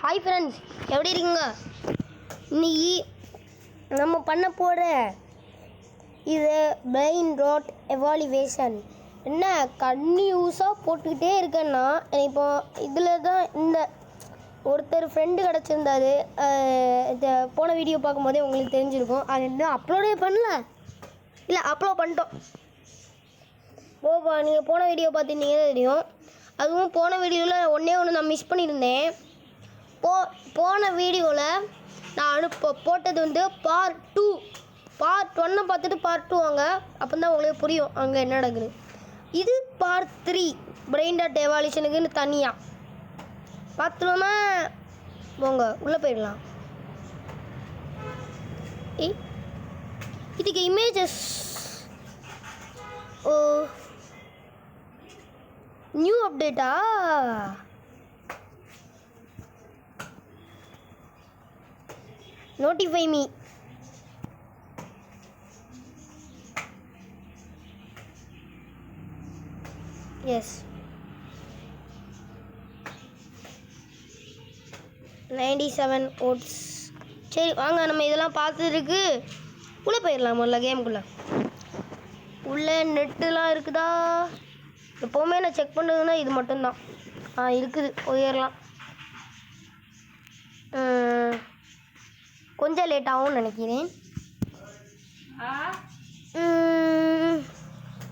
Hi friends, எப்படி இருக்கீங்க? இன்னைக்கு நம்ம பண்ண போகிற இது பிரெயின் ராட் எவாலுவேஷன். என்ன கன்டினியூஸாக போட்டுக்கிட்டே இருக்கேன்னா இப்போ இதில் தான் இந்த ஒருத்தர் ஃப்ரெண்டு கிடச்சிருந்தாரு. இதை போன வீடியோ பார்க்கும்போதே உங்களுக்கு தெரிஞ்சிருக்கும். அது இன்னும் அப்லோடே பண்ணல, இல்லை அப்லோட் பண்ணிட்டோம். நீங்கள் போன வீடியோ பார்த்துருந்தீங்கன்னா தெரியும். அதுவும் போன வீடியோவில் ஒன்று நான் மிஸ் பண்ணியிருந்தேன். போன வீடியோவில் நான் போட்டது வந்து பார்ட் 1 பார்த்துட்டு பார்ட் 2 வாங்க, அப்போ தான் உங்களுக்கு புரியும் அங்கே என்ன நடக்குது. இது பார்ட் 3 பிரெயின் ராட் எவாலுவேஷனுக்குன்னு தனியாக பார்த்துலாமா? போங்க உள்ளே போயிடலாம். இதுக்கு இமேஜஸ் நியூ அப்டேட்டா? notify me. Yes. 97 votes. சரி வாங்க, நம்ம இதெல்லாம் பார்த்துருக்கு உள்ளே போயிடலாம். முதல்ல கேமுக்குள்ளே உள்ளே நெட்டுலாம் இருக்குதா? எப்போவுமே நான் செக் பண்ணுறதுன்னா இது மட்டும்தான். இருக்குது, போயிடலாம். கொஞ்சம் லேட் ஆகும்னு நினைக்கிறேன்.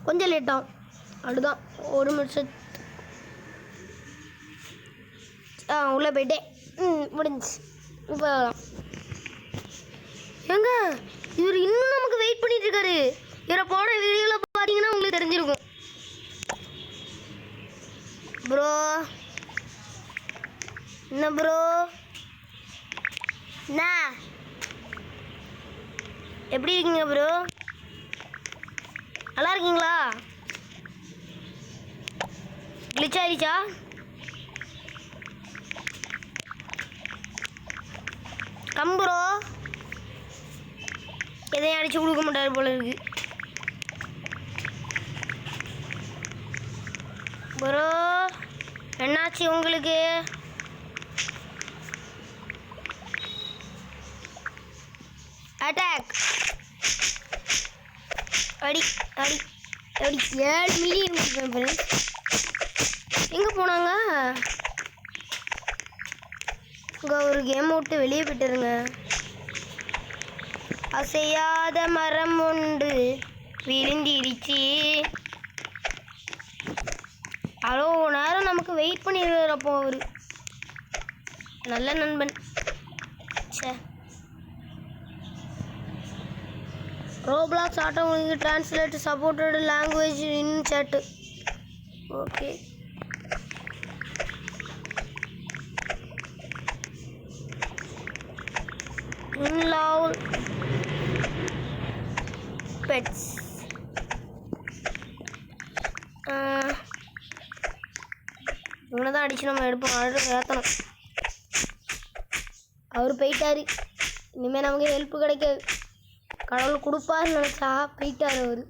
கொஞ்சம் லேட் ஆகும், அதுதான். ஒரு நிமிஷம் உள்ளே போயிட்டேன். முடிஞ்சு இப்போ ஏங்க இவர் இன்னும் நமக்கு வெயிட் பண்ணிட்டு இருக்காரு. இவரை போன வீடியோவில் பார்த்தீங்கன்னா உங்களுக்கு தெரிஞ்சிருக்கும். ப்ரோ என்ன ப்ரோ? என்ன எப்படி இருக்கீங்க ப்ரோ? நல்லா இருக்கீங்களா? கிளிச் ஆயிடுச்சா? கம் ப்ரோ, எதையும் அடிச்சு கொடுக்க மாட்டாரு போல இருக்கு ப்ரோ. என்னாச்சு உங்களுக்கு? அட்டாக் அடி அடி அடி 7 மில்லியன். எங்கே போனாங்க? இங்கே ஒரு கேம் விட்டு வெளியே போய்ட்டுருங்க. அசையாத மரம் உண்டு விழுந்திருச்சு. அவ்வளோ நேரம் நமக்கு வெயிட் பண்ணிடுறப்போ அவர் நல்ல நண்பன். சே, Roblox automatically translate supported language in chat. Okay. In-law pets. இவனை தான் அடிச்சு நம்ம எடுப்போம். ஏற்றணும். அவர் போயிட்டாரு. இனிமேல் நமக்கு ஹெல்ப் கிடைக்காது. கடவுள் கொடுப்பாருன்னு நினச்சா போயிட்டார் அவர்.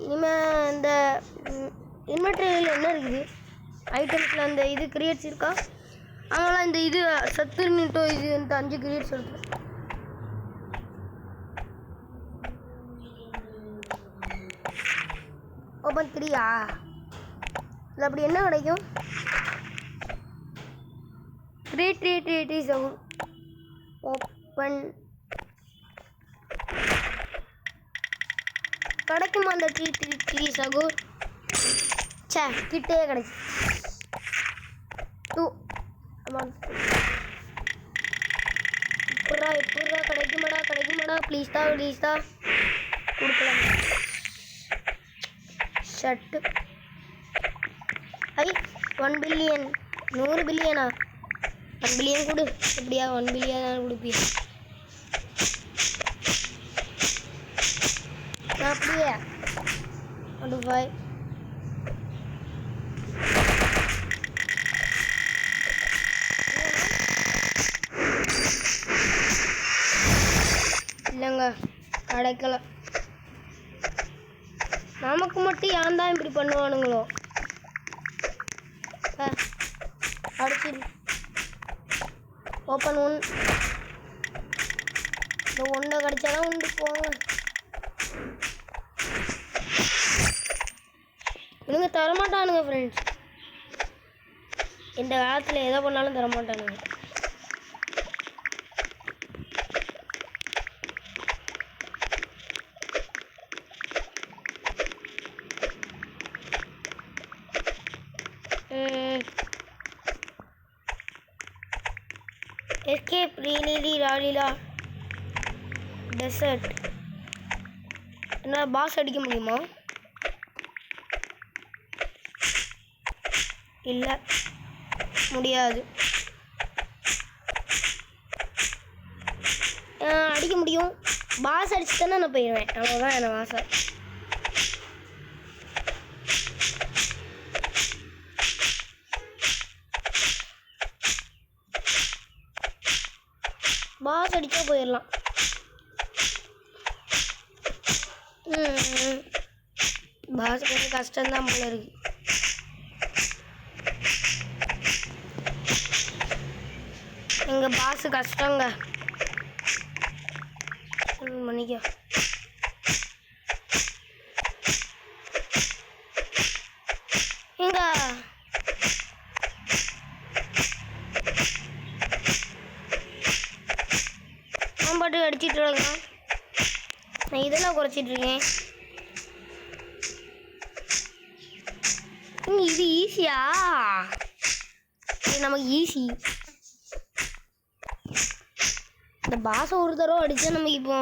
இனிமேல் இந்த இன்வெர்டரியில் என்ன இருக்குது ஐட்டம்ஸில் அந்த இது கிரியேட்ஸ் இருக்கா? அதனால் இந்த இது சத்துன்னுட்டோ இது இந்த 5 கிரியேட்ஸ் எடுத்து ஓப்பன் 3யா? இல்லை அப்படி என்ன கிடைக்கும்? 3 ஓப்பன் கிடைக்குமா? அந்த 3 சகூர் சே கிட்டே கிடைச்சி 2 எப்படா கிடைக்குமாடா ப்ளீஸ் தான் கொடுக்கலாம். ஷட்டு ஐ 1 பில்லியன் 100 பில்லியனா? 1 பில்லியன் கொடு. எப்படியா 1 பில்லியன் தான் கொடுப்பியா? அப்படியே 25 இல்லைங்க கிடைக்கல. நமக்கு மட்டும் ஏன் தான் இப்படி பண்ணுவானுங்களோ? அடிச்சிரு. ஓப்பன் 1. இந்த ஒன்றை கடிச்சாதான் உண்டு போங்க. இவங்க தரமாட்டானுங்க ஃப்ரெண்ட்ஸ். இந்த காலத்தில் எதை பண்ணாலும் தரமாட்டானுங்க. எஸ்கேப் ரீலி ராலிலா டெசர்ட். என்ன பாஸ் அடிக்க முடியுமா? இல்லை, முடியாது. அடிக்க முடியும். பாஸ் அடிச்சுதானே நான் போயிடுவேன். அவ்வளோதான் என்ன ஆசை. பாஸ் அடிச்சா போயிடலாம். பாஸ் கொஞ்சம் கஷ்டம்தான் போல இருக்கு. எங்க பாஸ் கஷ்டங்க. மன்னிக்க. எங்க பாட்டு அடிச்சிட்டு இருக்காங்க. நான் இதெல்லாம் குறைச்சிட்டு இருக்கேன். இது ஈஸியா? இது நமக்கு ஈஸி. இந்த பாசம் ஒரு தடவை அடித்தா நமக்கு இப்போ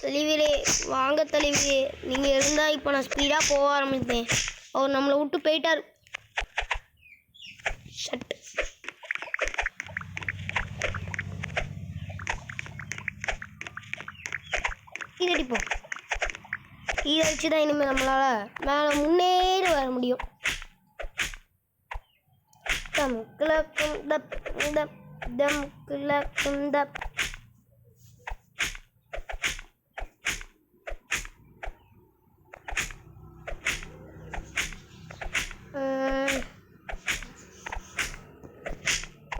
தெளிவிலே வாங்க தெளிவிலே நீங்கள் இருந்தால் இப்போ நான் ஸ்பீடாக போக ஆரம்பித்தேன். அவர் நம்மளை விட்டு போயிட்டார். ஷட். இது அடிப்போம். இது அடிச்சு தான் இனிமேல் நம்மளால் மேலே முன்னேறி வர முடியும். தம் கிழக்கும் தப் தப் தம் கிழக்கும் தப்.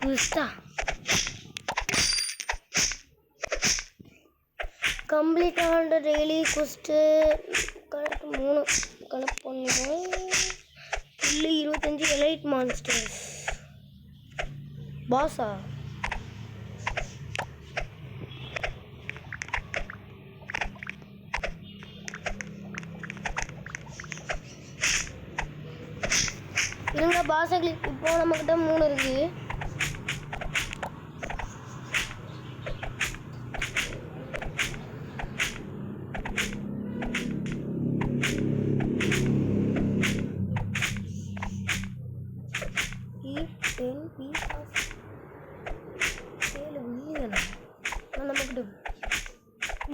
குஸ்தா கம்ப்ளீட் ஆன டெய்லி குஸ்ட்டு கரெக்ட் 3 கலெக்ட் பண்ணுவோம். 25 எலைட் மான்ஸ்டர்ஸ். பாஸா? இருங்க பாஸை கிளிக். இப்போ நம்மக்கிட்ட 3 இருக்கு.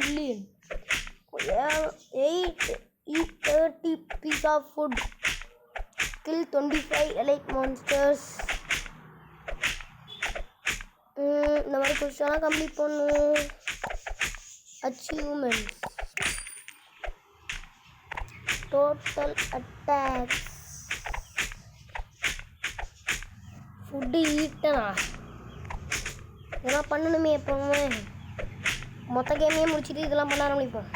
Million. 8 30 piece of food. Kill 25 elite monsters. இந்த மாதிரி கொஸ்டின்லாம் கம்ப்ளீட் பண்ணும். அச்சீவ்மெண்ட்ஸ். Total attacks. ஃபுட்டு ஈட்டனா? இதெல்லாம் பண்ணணுமே எப்போவுமே. மொத்த கேமையே முடிச்சுட்டு இதெல்லாம் பண்ண ஆரம்பிப்போம்.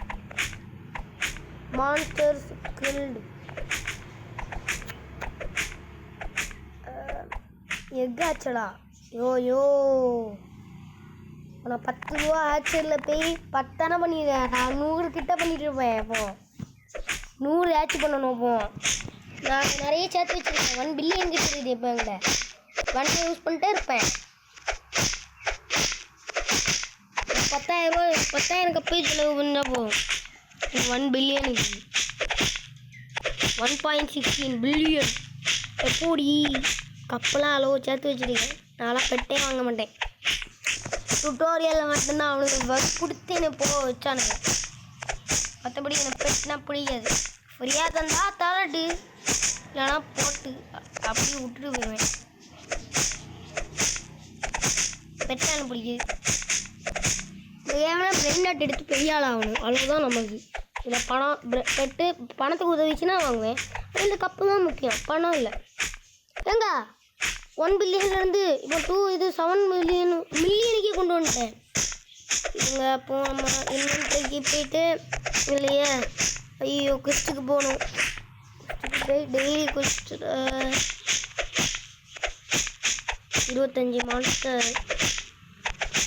Monsters killed. எக் ஆச்சடா. யோ நான் 10 ரூபா ஆச்சரில் போய் 10 தானே பண்ணிடுறேன். நான் 100 கிட்ட பண்ணிட்டு இருப்பேன். இப்போ 100 ஆச்சு பண்ணணும். இப்போ நான் நிறைய சேர்த்து வச்சுருக்கேன். 1 பில்லியன் கிட்ட இருக்குது. இப்போ எங்கிட்ட 1 யூஸ் பண்ணிட்டே இருப்பேன். 10,000 கப்பே செலவு பண்ணால் போகும். 1 பில்லியனுக்கு 1.16 பில்லியன். எப்படி கப்பெல்லாம் அளவு சேர்த்து வச்சுருக்கேன். நான்லாம் பெட்டே வாங்க மாட்டேன். டுட்டோரியலில் மட்டும்தான் அவனுக்கு ஒர்க் கொடுத்து என்னை போக வச்சானுங்க. மற்றபடி எனக்கு பெட்னா பிடிக்காது. ஃப்ரீயாக தந்தா தரட்டு, இல்லைனா போட்டு அப்படியே விட்டுட்டு போயிடுவேன். பெட்டா எனக்கு பிடிக்குது. ஏன்னா பிரெயின் நாட் எடுத்து பெரிய ஆள் ஆகணும். அவ்வளோதான் நமக்கு. இதில் பணம் பெட்டு பணத்துக்கு உதவிச்சுன்னா வாங்குவேன். இந்த கப்பு தான் முக்கியம், பணம் இல்லை. ஏங்க 1 பில்லியன்லேருந்து இப்போ 2 இது 7 மில்லியனுக்கே கொண்டு வந்துட்டேன். இங்கே அப்போ நம்ம இன்வென்ட்ரிக்கு போயிட்டு இல்லையே ஐயோ குஸ்ட்டுக்கு போகணும். குஸ்ட்டுக்கு போய் டெய்லி குஸ்ட்டு 25 மான்ஸ்டர்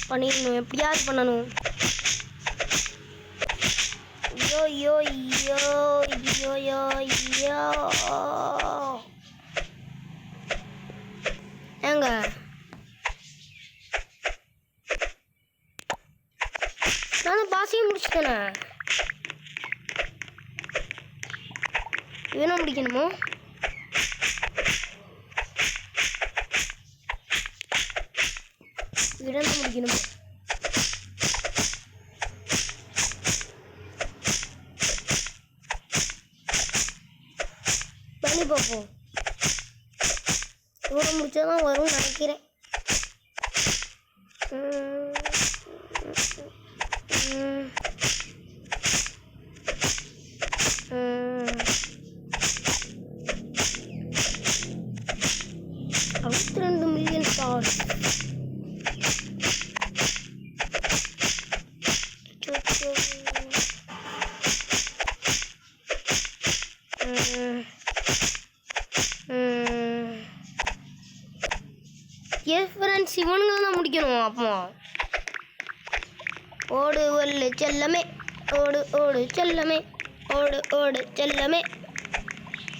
பண்ணிடணும். எப்படியாவது பண்ணணும். ஐயோ ஐயோ ஐயோ ஐயோ ஐயோ ஏங்க நான் பாசியும் முடிச்சுட்டேனே. வேணும் முடிக்கணுமோ? விடந்து முடிக்கணுமோ? பண்ணி பார்ப்போம். இவ்வளோ முடிச்சாதான் வரும்னு நினைக்கிறேன். $62 மில்லியன் ஸ்டார்ஸ். எஸ் ஃப்ரெண்ட்ஸ், இவனுங்க தான் முடிக்கணும். அப்போ ஓடு ஒல்லு செல்லமே, ஓடு ஓடு செல்லமே, ஓடு ஓடு செல்லமே.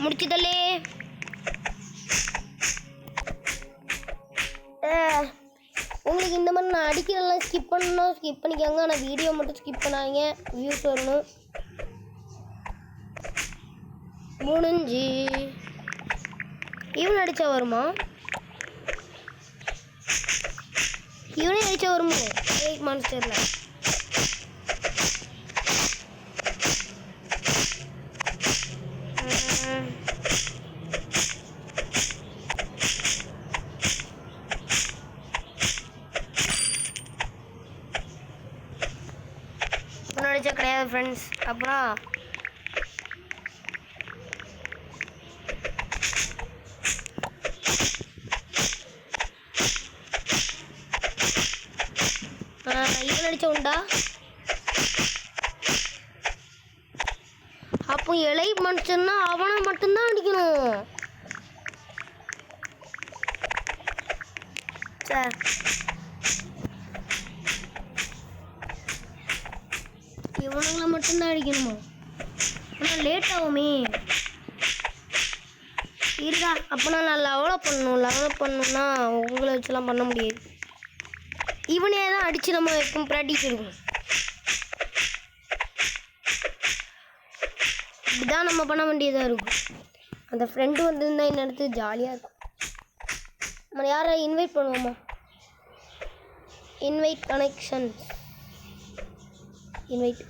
முடிச்சுதல்லே. உங்களுக்கு இந்த மாதிரி நான் அடிக்கிறதெல்லாம் ஸ்கிப் பண்ணணும், ஸ்கிப் பண்ணிக்கோங்க. ஆனால் வீடியோ மட்டும் ஸ்கிப் பண்ணாங்க, வியூஸ் வரணும். முடிஞ்சு இவன் அடித்தா வருமா? இவனே அடித்தா வருமோ? எயிட் மான்ஸ்டரில் அடிச்சா கிடையாது ஃப்ரெண்ட்ஸ். அப்புறம் இவன் அடிச்ச உண்டா? அப்போ இலை மனுஷன்னா அவனை மட்டும்தான் அடிக்கணும் சார். இவனுங்களை மட்டும்தான் அடிக்கணுமா? ஆனால் லேட் ஆகுமே. இருக்கா அப்போ நான் லெவலப் பண்ணணும். லெவலப் பண்ணணுன்னா உங்களை வச்சுலாம் பண்ண முடியாது. இவனே தான் அடித்து நம்ம எப்பவும் ப்ராக்டிஸ் எடுக்கணும். இப்படிதான் நம்ம பண்ண வேண்டியதாக இருக்கும். அந்த ஃப்ரெண்டு வந்துருந்தா இந்த இடத்து ஜாலியாக இருக்கும். நம்ம யாரை இன்வைட் பண்ணுவோமா? Invite connection invite.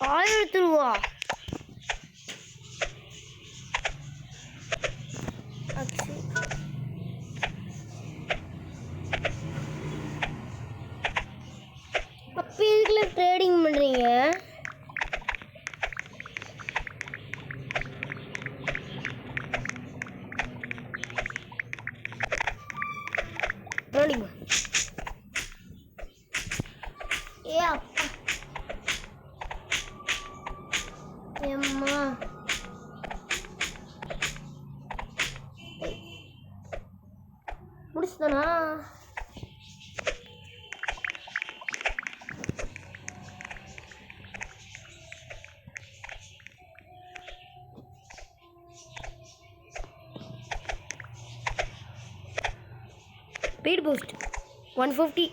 $1000 அப்போ இதுக்குள்ள ட்ரேடிங் பண்ணுறீங்க? ட்ரேடிங் ஏ அப்பா ஏம்மா முடிச்சுதானா? Speed boost 150.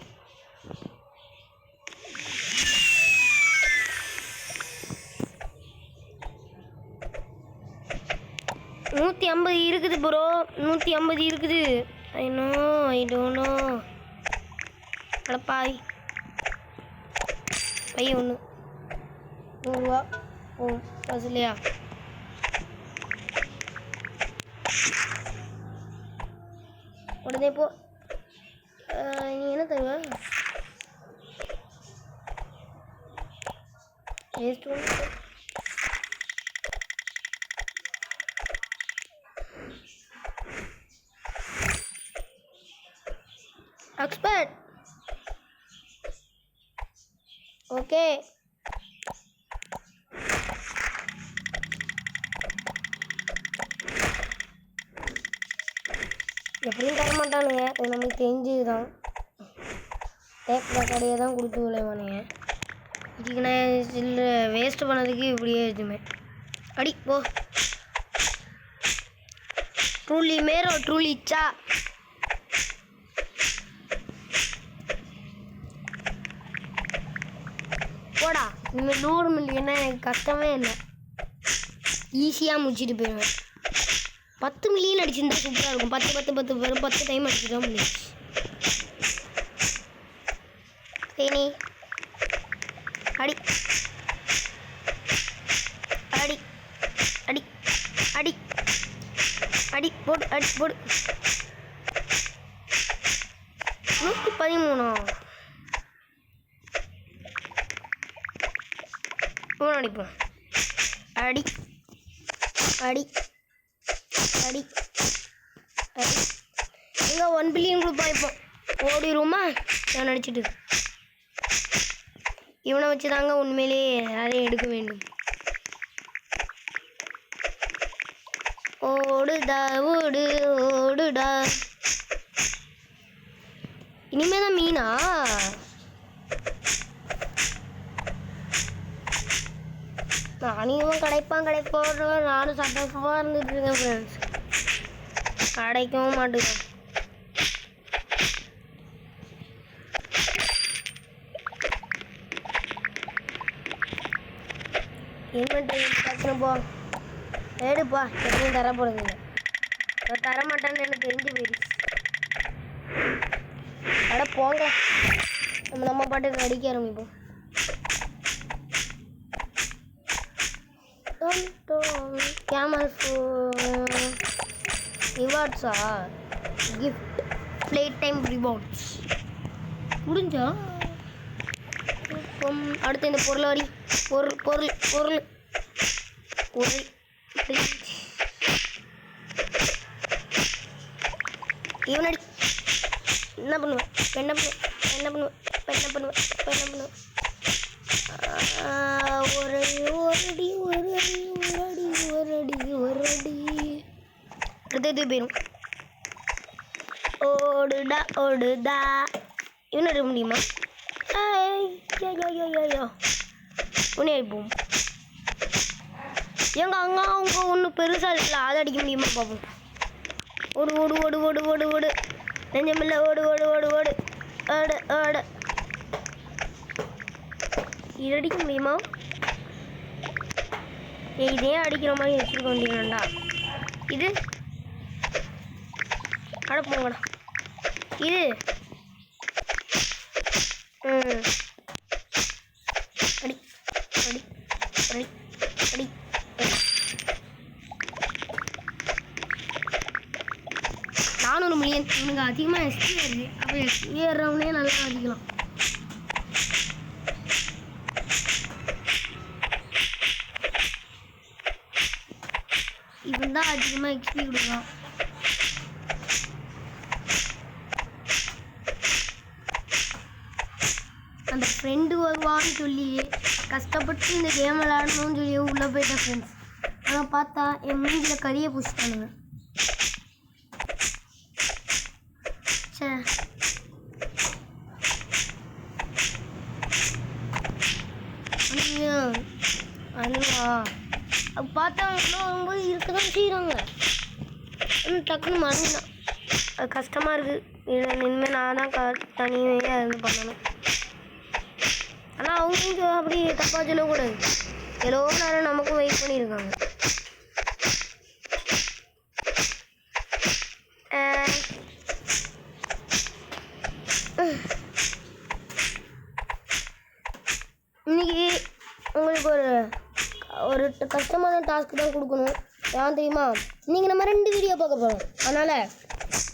$150 இருக்குது ப்ரோ. 150 இருக்குது. I don't know. அடப்பாய் பையன் ஒன்று $100 ஓ காசு இல்லையா? உடனே போ. நீ என்ன தருவ? வேஸ்ட் ஒன்று. எக்ஸ்பர்ட். ஓகே. எப்படியும் தர மாட்டானுங்க, அது நமக்கு தெரிஞ்சதுதான். டேப்பில் கடையை தான் கொடுத்து விளைவானுங்க. இதுக்கு நான் இல்லை வேஸ்ட் பண்ணதுக்கு இப்படியே எதுவுமே அடி போ. ட்ரூலி மேரோ ட்ரூலிச்சா. போடா. இனிமேல் 100 மில்லியன்னா எனக்கு கஷ்டமே இல்லை, ஈஸியாக முடிச்சுட்டு போயிடுவேன். 10 மில்லியன் அடிச்சிருந்தா சூப்பராக இருக்கும். 10 வெறும் 10 டைம் அடிச்சு தான் முடிச்சு. சரி அடி அடி அடி அடி அடி போடு அடி போடு. 113 அடிப்போம். அடி அடி அடி அடி. எங்கே 1 பில்லியன் கொடுப்பா. இப்போ ஓடிடுமா நான் அடிச்சுட்டு. இவனை வச்சு தாங்க உண்மையிலேயே அதை எடுக்க வேண்டும். ஓடுடா ஓடு ஓடுடா. இனிமே தான் மீனா. நானும் இவன் கிடைப்பான் நானும் சந்தோஷமாக இருந்துட்டு இருக்கேன் ஃப்ரெண்ட்ஸ். கிடைக்கவும் மாட்டேங்க. டக்குனு போ எடுப்பா. எப்படியும் தர போகிறது இல்லை, தர மாட்டான்னு எனக்கு தெரிஞ்சு போயிடுச்சு. அட போங்க, நம்ம பாட்டுக்கு அடிக்க ஆரம்பிப்போம். கேமல் ரிவார்ட்ஸா? கிஃப்ட் ப்ளே டைம் ரிவார்ட்ஸ் முடிஞ்சா? அடுத்து இந்த பொருள் அடி. பொருள் பொருள் பொருள் பொருள். இவனடி. என்ன பண்ணுவேன்? என்ன பண்ணுவேன்? என்ன பண்ணுவேன்? என்ன பண்ணுவேன்? என்ன பண்ணுவேன்? ஒரு அடி ஒரு அடி ஒரு அடி ஒரு அடி ஒரு அடி. அடுத்தது போயிடும். ஓடுடா ஓடுடா. இவன் எடுக்க முடியுமா? ஐயோ உன்னே அடிப்போம். எங்க அங்கே அவங்க ஒன்றும் பெருசாக இருக்குல்ல, அதை அடிக்க முடியுமா பார்ப்போம். ஓடு ஓடு ஓடு ஓடு ஓடு ஓடு. நெஞ்சமில்லை ஓடு ஓடு ஓடு ஓடு ஓடு ஓடு. இது அடிக்க முடியுமா? இதே அடிக்கிற மாதிரி வச்சுருக்க வேண்டியதுண்டா. இது அடப்போங்கடா. இது அடி அடி அடி அடி. 400 மில்லியன். இவனுக்கு அதிகமாக எஸ்பி ஏறுது. அப்போ எஸ்பி ஏறுறவனே நல்லா அடிக்கலாம். இவன் தான் அதிகமாக எக்ஸ்பி கொடுக்கலாம். அந்த ஃப்ரெண்டு வருவான்னு சொல்லி கஷ்டப்பட்டு இந்த கேம் விளையாடணும்னு சொல்லி உள்ளே போயிட்டேன் ஃப்ரெண்ட்ஸ். ஆனால் பார்த்தா என் மூஞ்சில் கறியை பூசிட்டானுங்க. சே அனுவா அது பார்த்தவங்களும் வரும்போது இருக்க தான் செய்கிறாங்க. டக்குன்னு மறந்துதான். அது கஷ்டமாக இருக்குது. இனிமேல் நான் தான் தனியாக இருந்து பண்ணணும். ஆனால் அவங்க அப்படி தப்பாக சொல்லக்கூடாது. எவ்வளோ நேரம் நமக்கும் வெயிட் பண்ணியிருக்காங்க. இன்னைக்கு உங்களுக்கு ஒரு கஷ்டமான டாஸ்க் தான் கொடுக்கணும். ஏன் தெரியுமா? நீங்கள் நம்ம 2 வீடியோ பார்க்க போகிறோம். அதனால்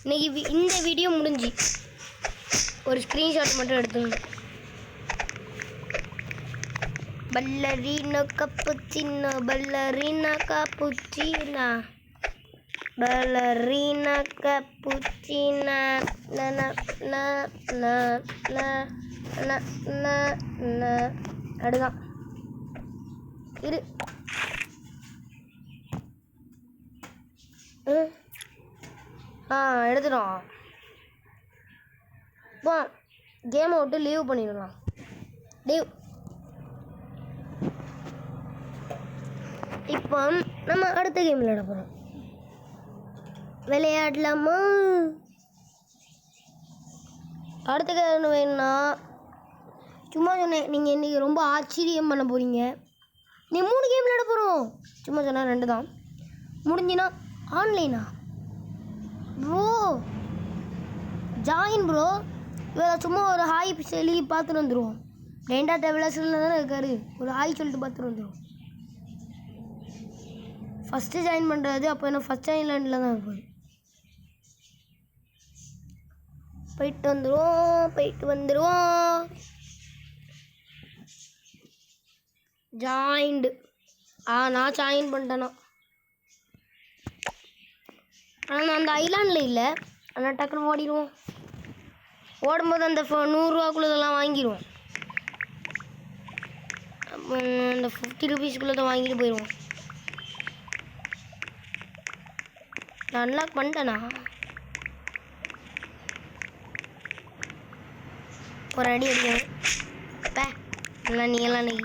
இன்னைக்கு இந்த வீடியோ முடிஞ்சு ஒரு ஸ்க்ரீன்ஷாட் மட்டும் எடுத்துங்க. பல்லரினா கப்புச்சினா பல்லரினா கப்புச்சினா பல்லரினா கப்புச்சினா அடுதான் இரு. எடுத்துட்டோம். இப்போ கேமை விட்டு லீவ் பண்ணிடலாம். லீவ். இப்போ நம்ம அடுத்த கேம் விளையாட போகிறோம். விளையாடலாமா? அடுத்த கேம் வேணும்னா சும்மா சொன்னேன். நீங்கள் இன்றைக்கி ரொம்ப ஆச்சரியம் பண்ண போகிறீங்க. நீ 3 கேம் விளையாட போகிறோம். சும்மா சொன்னால் 2 தான். முடிஞ்சினா ஆன்லைனா ப்ரோ? Join bro. இதில் சும்மா ஒரு ஹாய் சொல்லி பார்த்துட்டு வந்துடுவோம். ரெண்டா டெவலர்ஸில் தானே இருக்காரு. ஒரு ஹாய் சொல்லிட்டு பார்த்துட்டு வந்துடுவோம். ஃபஸ்ட்டு ஜாயின் பண்ணுறது. அப்போ என்ன ஃபஸ்ட் ஐலாண்டில் தான் இருப்பார். போயிட்டு வந்துடுவோம். ஜாயின்டு. நான் ஜாயின் பண்ணிட்டேனா? ஆனால் நான் அந்த ஐலாண்டில் இல்லை. ஆனால் டக்குன்னு ஓடிடுவோம். ஓடும்போது அந்த 100 ரூபாக்குள்ளதெல்லாம் வாங்கிடுவோம். அந்த 50 ருபீஸ்க்குள்ளதை வாங்கிட்டு போயிடுவோம். நான் அன்லாக் பண்ணிட்டேனா? ஒரு அடி அடிக்கணும். இல்லை நீ எல்லாம் நீ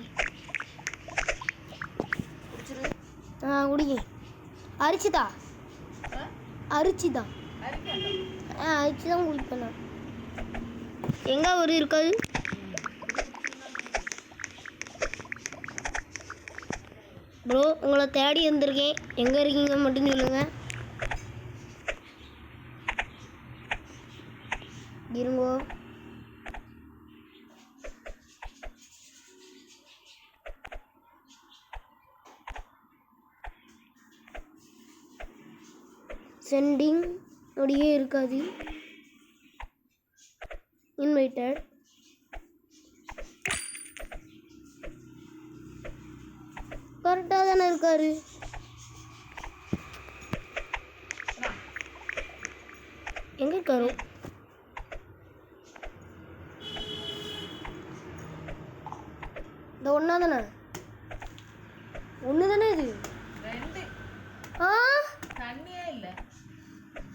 குடிக்க அரிச்சுதா அரிச்சு தான் குடிப்பேன் நான். எங்கே ஒரு இருக்காது. ப்ரோ உங்களை தேடி வந்திருக்கேன். எங்கே இருக்கீங்க மட்டும் சொல்லுங்கள். இருங்கோ. சென்டிங் அப்படியே இருக்காது. இன்வைட்டட். கரெக்டாக தானே இருக்காரு. எங்கே இருக்காரு? இந்த ஒன்றா தானே? ஒன்று தானே இது? தண்ணியே இல்லை.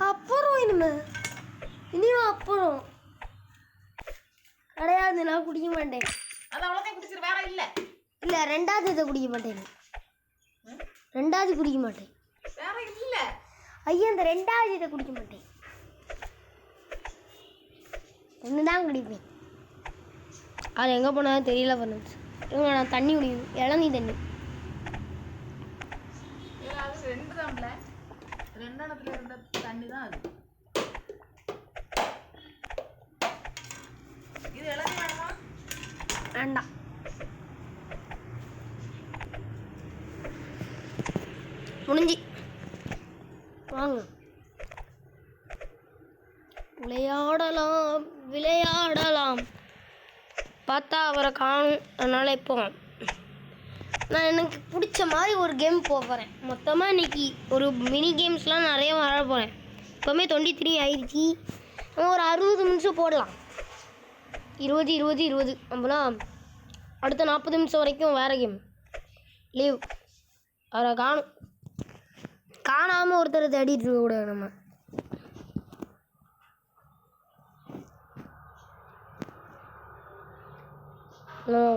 அப்புறம் இனியும் அப்புறம் கிடையாது. நான் குடிக்க மாட்டேன். அது அவ்வளோதான் குடிச்சிரு. வேற இல்லை. இல்லை ரெண்டாவது இதை குடிக்க மாட்டேன். ரெண்டாவது குடிக்க மாட்டேன். வேற இல்லை. ஐயா இந்த ரெண்டாவது இதை குடிக்க மாட்டேன். ஒன்று தான் குடிப்பேன். அது எங்கே போனாலும் தெரியல பண்ணுச்சு. நான் தண்ணி குடிக்கணும். இளநீ தண்ணி. அது 2 தான்ல. 2 இடத்துல இருந்த தண்ணி தான் அது. இது இளநீ வேணுமா? வேண்டாம். முடிஞ்சு வாங்க விளையாடலாம். பார்த்தா அவரை காணும். அதனால் இப்போ நான் எனக்கு பிடிச்ச மாதிரி ஒரு கேம் போகிறேன். மொத்தமாக இன்றைக்கி ஒரு மினி கேம்ஸ்லாம் நிறைய வர போகிறேன். இப்போவுமே 23 ஆயிடுச்சு. நம்ம ஒரு 60 நிமிஷம் போடலாம். 20 நம்மளாம் அடுத்த 40 நிமிஷம் வரைக்கும் வேறு கேம். லீவ். அவரை காணாமல் ஒருத்தரை தேடிட்டு இருக்கக்கூடாது. நம்ம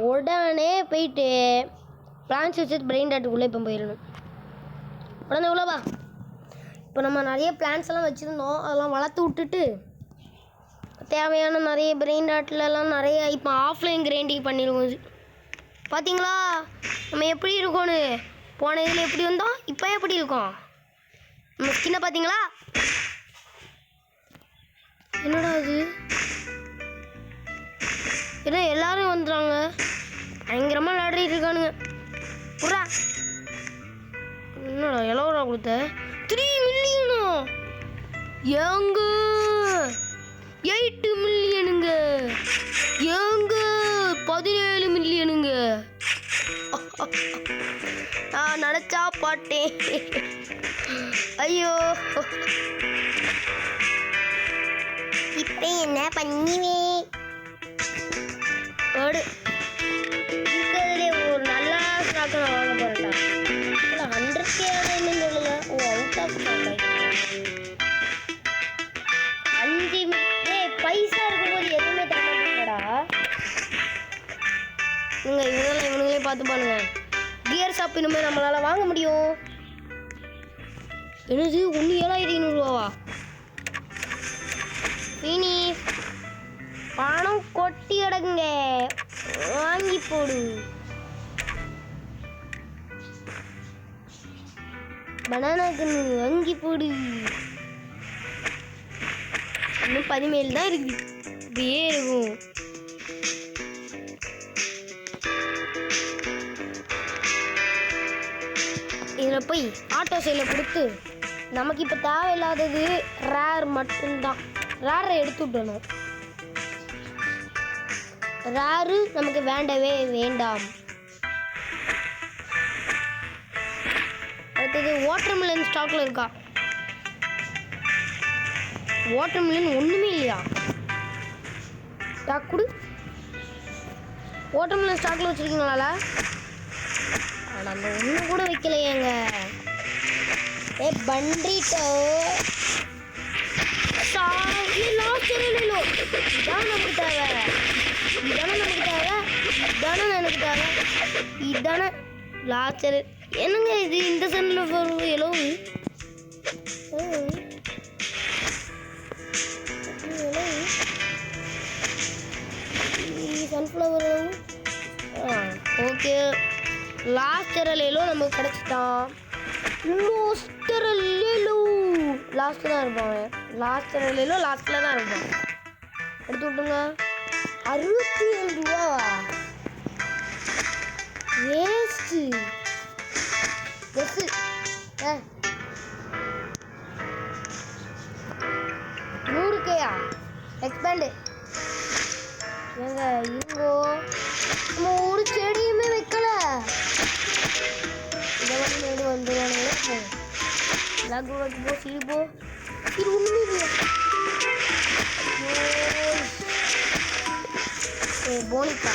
உடனே போயிட்டு பிளான்ஸ் வச்சு பிரெயின் டாட்டுக்குள்ளே இப்போ போயிடணும். உடனே உள்ளவா. இப்போ நம்ம நிறைய பிளான்ஸ் எல்லாம் வச்சுருந்தோம். அதெல்லாம் வளர்த்து விட்டுட்டு தேவையான நிறைய பிரெயின் டாட்லலாம் நிறைய இப்போ ஆஃப்லைன் கிரைண்டிங் பண்ணிடுவோம். பார்த்தீங்களா நம்ம எப்படி இருக்கோன்னு? போன இதில் எப்படி வந்தோம், இப்போ எப்படி இருக்கோம்? நம்ம ஸ்கின்னை பார்த்தீங்களா? என்னடா அது? ஏன்னா எல்லாரும் வந்துடுறாங்க. பயங்கரமாக விளையாடிட்டு இருக்கானுங்க. புறா என்னடா எவ்வளோடா கொடுத்த? 3 மில்லியனோ? ஏங்க 8 மில்லியனுங்க, ஏங்க 17 மில்லியனுங்க. நான் நினைச்சா பாட்டேன். ஐயோ, இப்ப என்ன பண்ணுவேன்? இருக்கிறதுலே ஒரு நல்ல ஸ்டாக் நான் வாங்க போறேன்டா. 100K என்னன்னு சொல்லுங்க. ஓ, அவுட் ஆஃப் ஸ்டாக். 5 பைசா இருக்கும்போது எதுவுமே தர மாட்டேங்கடா. இவங்களே பார்த்து பாருங்க. கியர் ஷாப் இனிமேல் நம்மளால வாங்க முடியும். என்னது 17,500 ரூபாவா? இனி பணம் கொட்டி அடங்குங்க, வாங்கி போடு. பனானாக்கு வாங்கி போடு. இன்னும் 17 தான் இருக்கு, இப்படியே இருக்கும். இதில் போய் ஆட்டோ சைடில் கொடுத்து நமக்கு இப்போ தேவையில்லாதது ரேர் மட்டும்தான். ரேரை எடுத்து விட்டணும். ரேரு நமக்கு வேண்டவே வேண்டாம். அடுத்தது வாட்டர்மெலன் ஸ்டாக்ல இருக்கா? வாட்டர்மெலன் ஒன்றுமே இல்லையா? ஸ்டாக் கொடு. வாட்டர்மெலன் ஸ்டாக்ல வச்சுருக்கீங்களால? ஆனால் அந்த ஒன்று கூட வைக்கலையேங்க. பண்றிட்டோ இதான் நமக்கு தேவை, இதானே நமக்கு தேவை, இதானே எனக்கு தேவை, இதானே லாச்சரு. என்னங்க இது இந்த சன்ஃப்ளவர் எலவு? Sunflower okay. லாஸ்டரலேலோ நமக்கு கிடச்சிட்டான். லாஸ்ட்டு தான் இருப்பான். லாஸ்டரலேலோ லாஸ்ட்டில் தான் இருப்பான். எடுத்து விட்டுங்க. 67 ரூபாவா? வேஸ்ட்டு. 100Kயா? எக்ஸ்பேண்டு ஏங்க இருங்கோ, நம்ம ஒரு செடியுமே வைக்கல. இதை வந்து வந்துடுவானுங்களே. போ சீடு போ, இது ஒன்றுமே இல்லை. போனிக்கா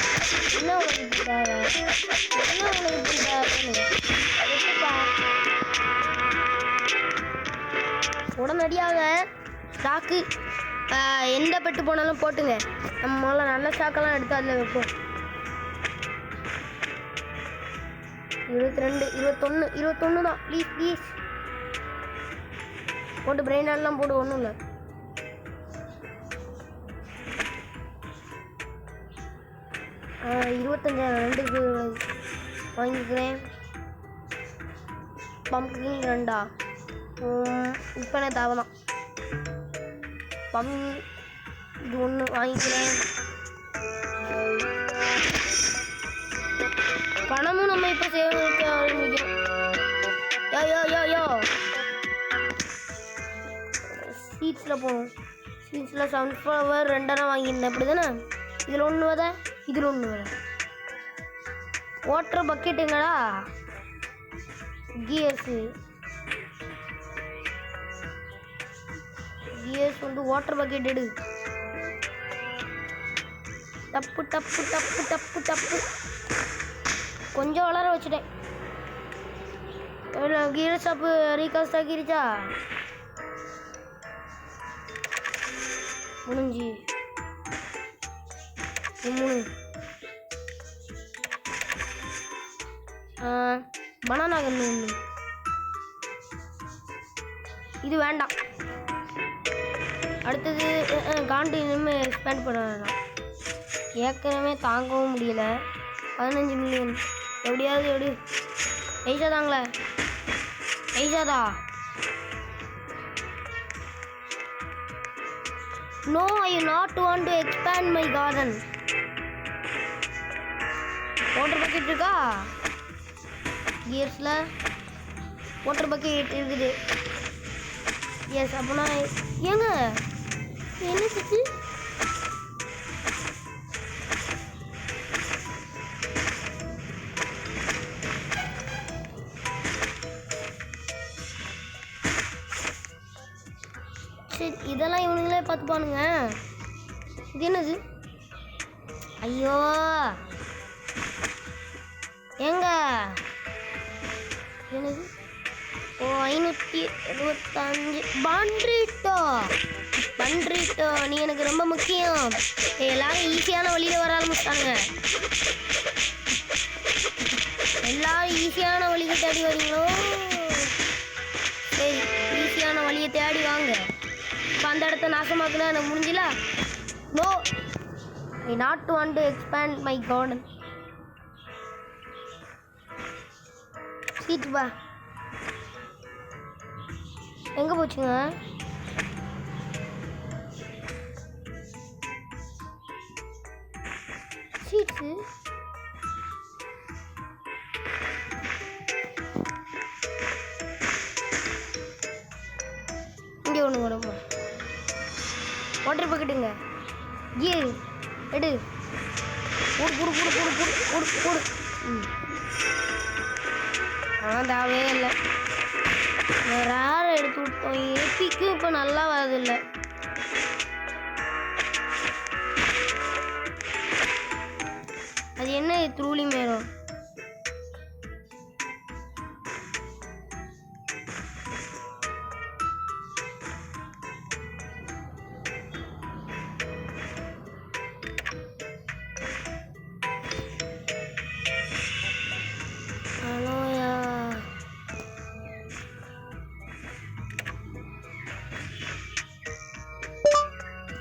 என்ன உனக்கு தேவை? என்ன உனக்கு தேவை? உடனடியாக ஸ்டாக்கு எந்த பெட்டு போனாலும் போட்டுங்க. நம்ம முதல்ல நல்ல ஸ்டாக்கெல்லாம் எடுத்து அதில் வைப்போம். 22, 21 தான். ப்ளீஸ் போட்டு பிரெயின் எல்லாம் போடு. ஒன்றும் இல்லை. ஆ 25,000 2 வாங்கிக்கிறேன். பம்ப்கின் 2 இப்போ நான் தேவை தான். இது 1 வாங்கிக்கிறேன். பணமும் நம்ம இப்போ சேமிக்க ஆரம்பிக்கிறோம். யோ சீட்ஸில் போகணும். சீட்ஸில் சன்ஃப்ளவர் 2 வாங்கியிருந்தேன். அப்படி தானே? இதில் 1 வத, இதில் 1 வத. வாட்டர் பக்கெட்டுங்களா? கியர்ஸ் வந்து வாட்டர் பக்கெட் எடு. டப்பு கொஞ்சம் வளர வச்சுட்டேன். கியர் ஷாப்பு ரீகாஸ்ட் ஆக்கிருச்சா? முடிஞ்சு 3 பனானா கன்று 1. இது வேண்டாம். அடுத்தது காண்டு இனிமேல் எக்ஸ்பேண்ட் பண்ண வேண்டாம். ஏற்கனவே தாங்கவும் முடியல. 15 மில்லியன் எப்படியாவது எடு. பைசா தாங்களே, பைசாதா. No, I do not want to expand my garden. Water bucket இருக்கா? கியர்ஸில் வாட்டர் பக்கெட் இருக்குது. எஸ் அப்போனா ஏங்க என்ன சிச்சு சரி இதெல்லாம் இவனுங்களே பார்த்துப்பானுங்க. இது என்னது? ஐயோ ஏங்க என்னது? ஓ 575 பண்ட்ரிட்டோ. நீ எனக்கு ரொம்ப முக்கியம். எல்லாரும் ஈஸியான வழியில் வர ஆரம்பிச்சிட்டாங்க. எல்லாரும் ஈஸியான வழியை தேடி வரீங்களோ? சரி ஈஸியான வழியை தேடி வாங்க. இப்போ அந்த இடத்த நாசமாக்குனா எனக்கு முடிஞ்சல. No I not want to expand my garden. சீட்டு பா எங்கே போச்சுங்க? சீட்டு இங்கே ஒன்று கொடுப்பா. வாட்டர் பக்கெட்டுங்க. ஏ எடு கூடு கூடு கூடு கூடு கூடு கூடு கூடு. ஆனால் தேவையே இல்லை. ரேர் எடுத்து விட்டோம். ஏபிக்கும் இப்போ நல்லா வரதில்லை. அது என்ன த்ரூலி மேலும்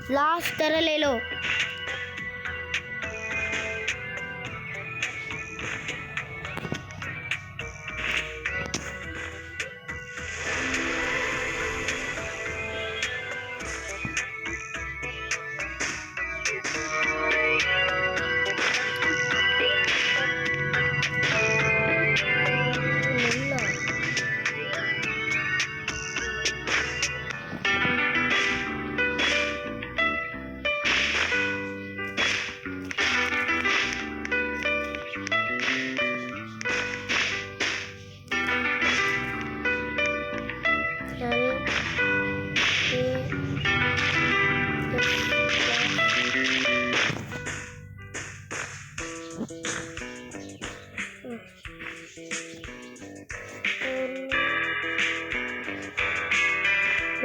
फ्लाश तरह ले लो.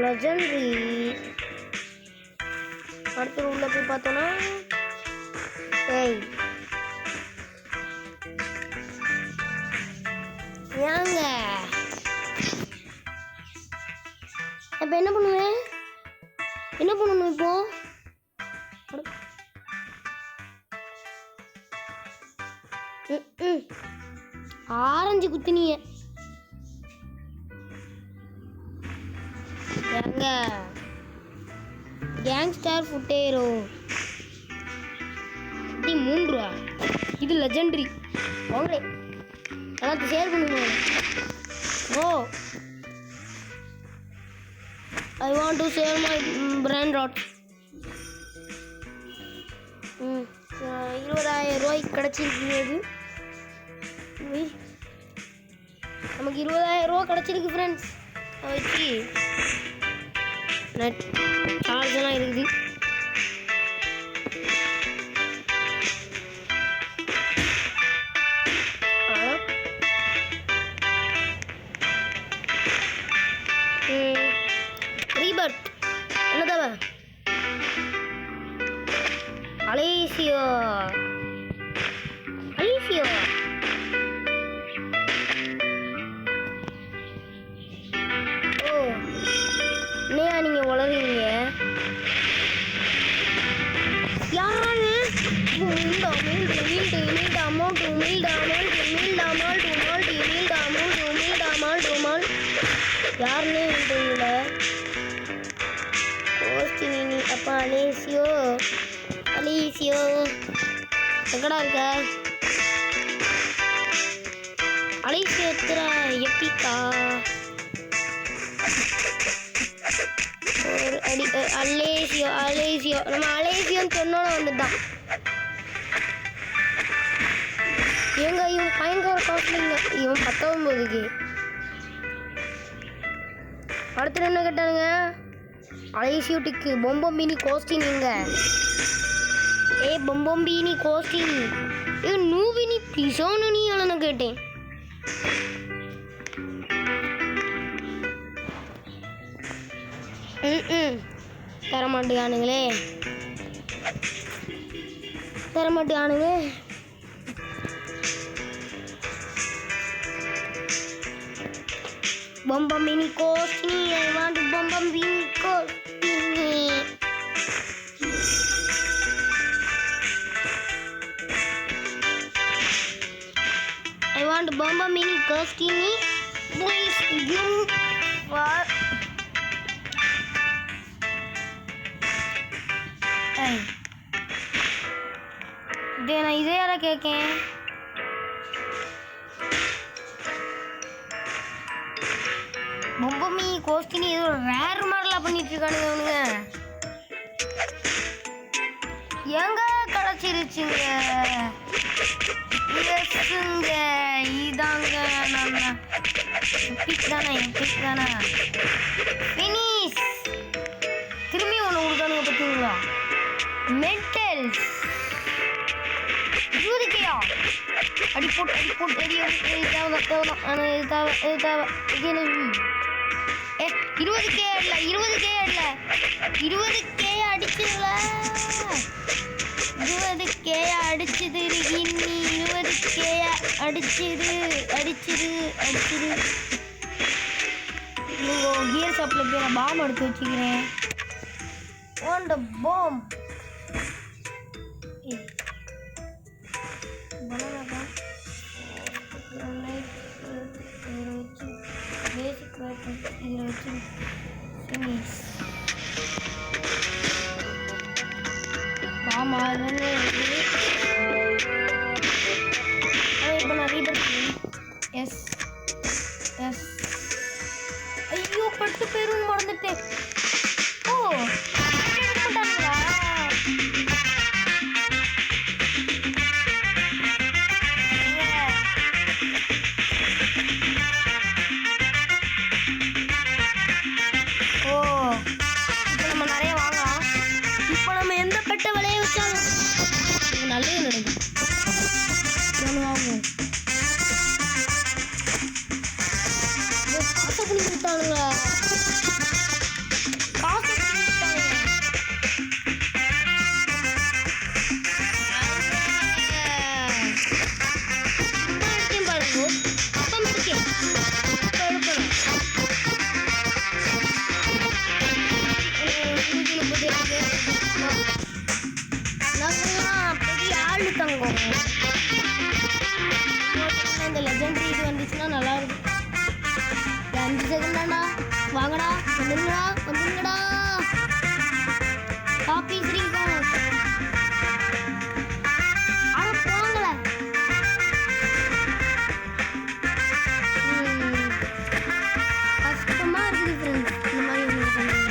லெஜெண்டரி அடுத்த உள்ள போய் பார்த்தோன்னா ஏய் ஏங்க இப்போ என்ன பண்ணுவேன்? என்ன பண்ணணும் இப்போ? ஆரஞ்சு குத்தினிய ஏங்க கேங்ஸ்டர் ஃபுட்டேரோ 3 ரூபா. இது லெஜெண்டரி வாங்களே எல்லாத்தையும் ஷேர் பண்ணுங்க. Oh I want to save my brain rot. 20,000 ரூபாய்க்கு கிடச்சிருக்கு. நமக்கு 20,000 ரூபா கிடச்சிருக்கு ஃப்ரெண்ட்ஸ். வச்சு நெட் சார்ஜ் எல்லாம் இருக்குது. ரீபர்ட் என்னதவ அலேசியோ ஓ என்னையா நீங்க வளருவீங்க? யாரு யாருன்னே தெரியல. கோஸ்டினி அப்பா அலேசியோ எங்கடா இருக்க? அலேசியோ எத்திர எப்பிக்கா அலேசியோ நம்ம அலேசியோன்னு சொன்னோன்னு வந்துட்டான். ஏங்க இவன் பயங்கர காஸ்ட்லிங்க. இவன் 19க்கு. அடுத்து என்ன கேட்டானுங்க? அலேசியோட்டுக்கு பொம்பம்பினி கோஸ்டின்ங்க. பொம்பம்பினி கோஸ்டின் நூவினி பிசோனு நீ நான் கேட்டேன். தரமாட்டியானுங்களே Bombombini Gusini. I want Bombombini Gusini. I want Bomba Mini Costini. Please give for. Hey. Then I say ala keke. Bomba Mini Costini is a rare model up in it. Younger Kalachiriching. எஸ்ங்க இதாங்க நம்ம big தானே finish. திரும்பி ஒன்று கொடுத்தானுங்க பார்த்தீங்களா? Mentals 20K-யா? அடி போட்டு தேவை ஆனால் இது தேவை இது என்ன? 20K இல்லை 20K அடிச்சுங்களா? 20K அடிச்சது. இன்னி 20K அடிச்சிரு. நீங்கள் கியர் ஷாப்பில் போய் நான் பாம் எடுத்து வச்சுக்கிறேன். ஓன் த பாம். பேசிக் இதில் வச்சு ஃபினிஷ். ஆமா அதுன்னு இப்போ நான் ரீட் எஸ் ஐயோ பட்டு பேருன்னு மறந்துட்டேன். ஓ மாட்டாங்களா? ஓ இப்போ நம்ம நிறைய வாங்கலாம். இப்போ நம்ம எந்த பெட்டை விளைய வச்சாலும் நல்லது நடக்கும். வாங்குவோம். காசை பண்ணி கொடுத்தானுங்களா? காசை பண்ணி கொடுத்தாங்க. பாருங்க அப்பா முடிக்கேன் பெரிய ஆளு தங்கம். இந்த லெஜெண்டரி இது வந்துச்சுன்னா நல்லா இருக்கும். 5 செகண்டாண்ணா வாங்கடா வந்துருங்கடா. காப்பி ஸ்ரீங்க ஆனால் போங்கல. கஷ்டமாக இருக்குது ஃப்ரெண்ட்ஸ். இந்த மாதிரி உங்களுக்கு இருக்காங்க.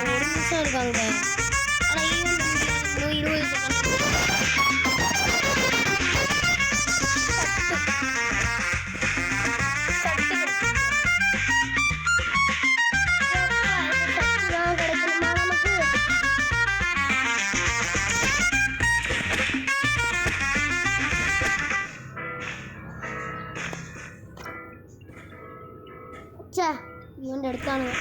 ஆனால் 20 செகண்ட் இவன் எடுத்தானுங்க.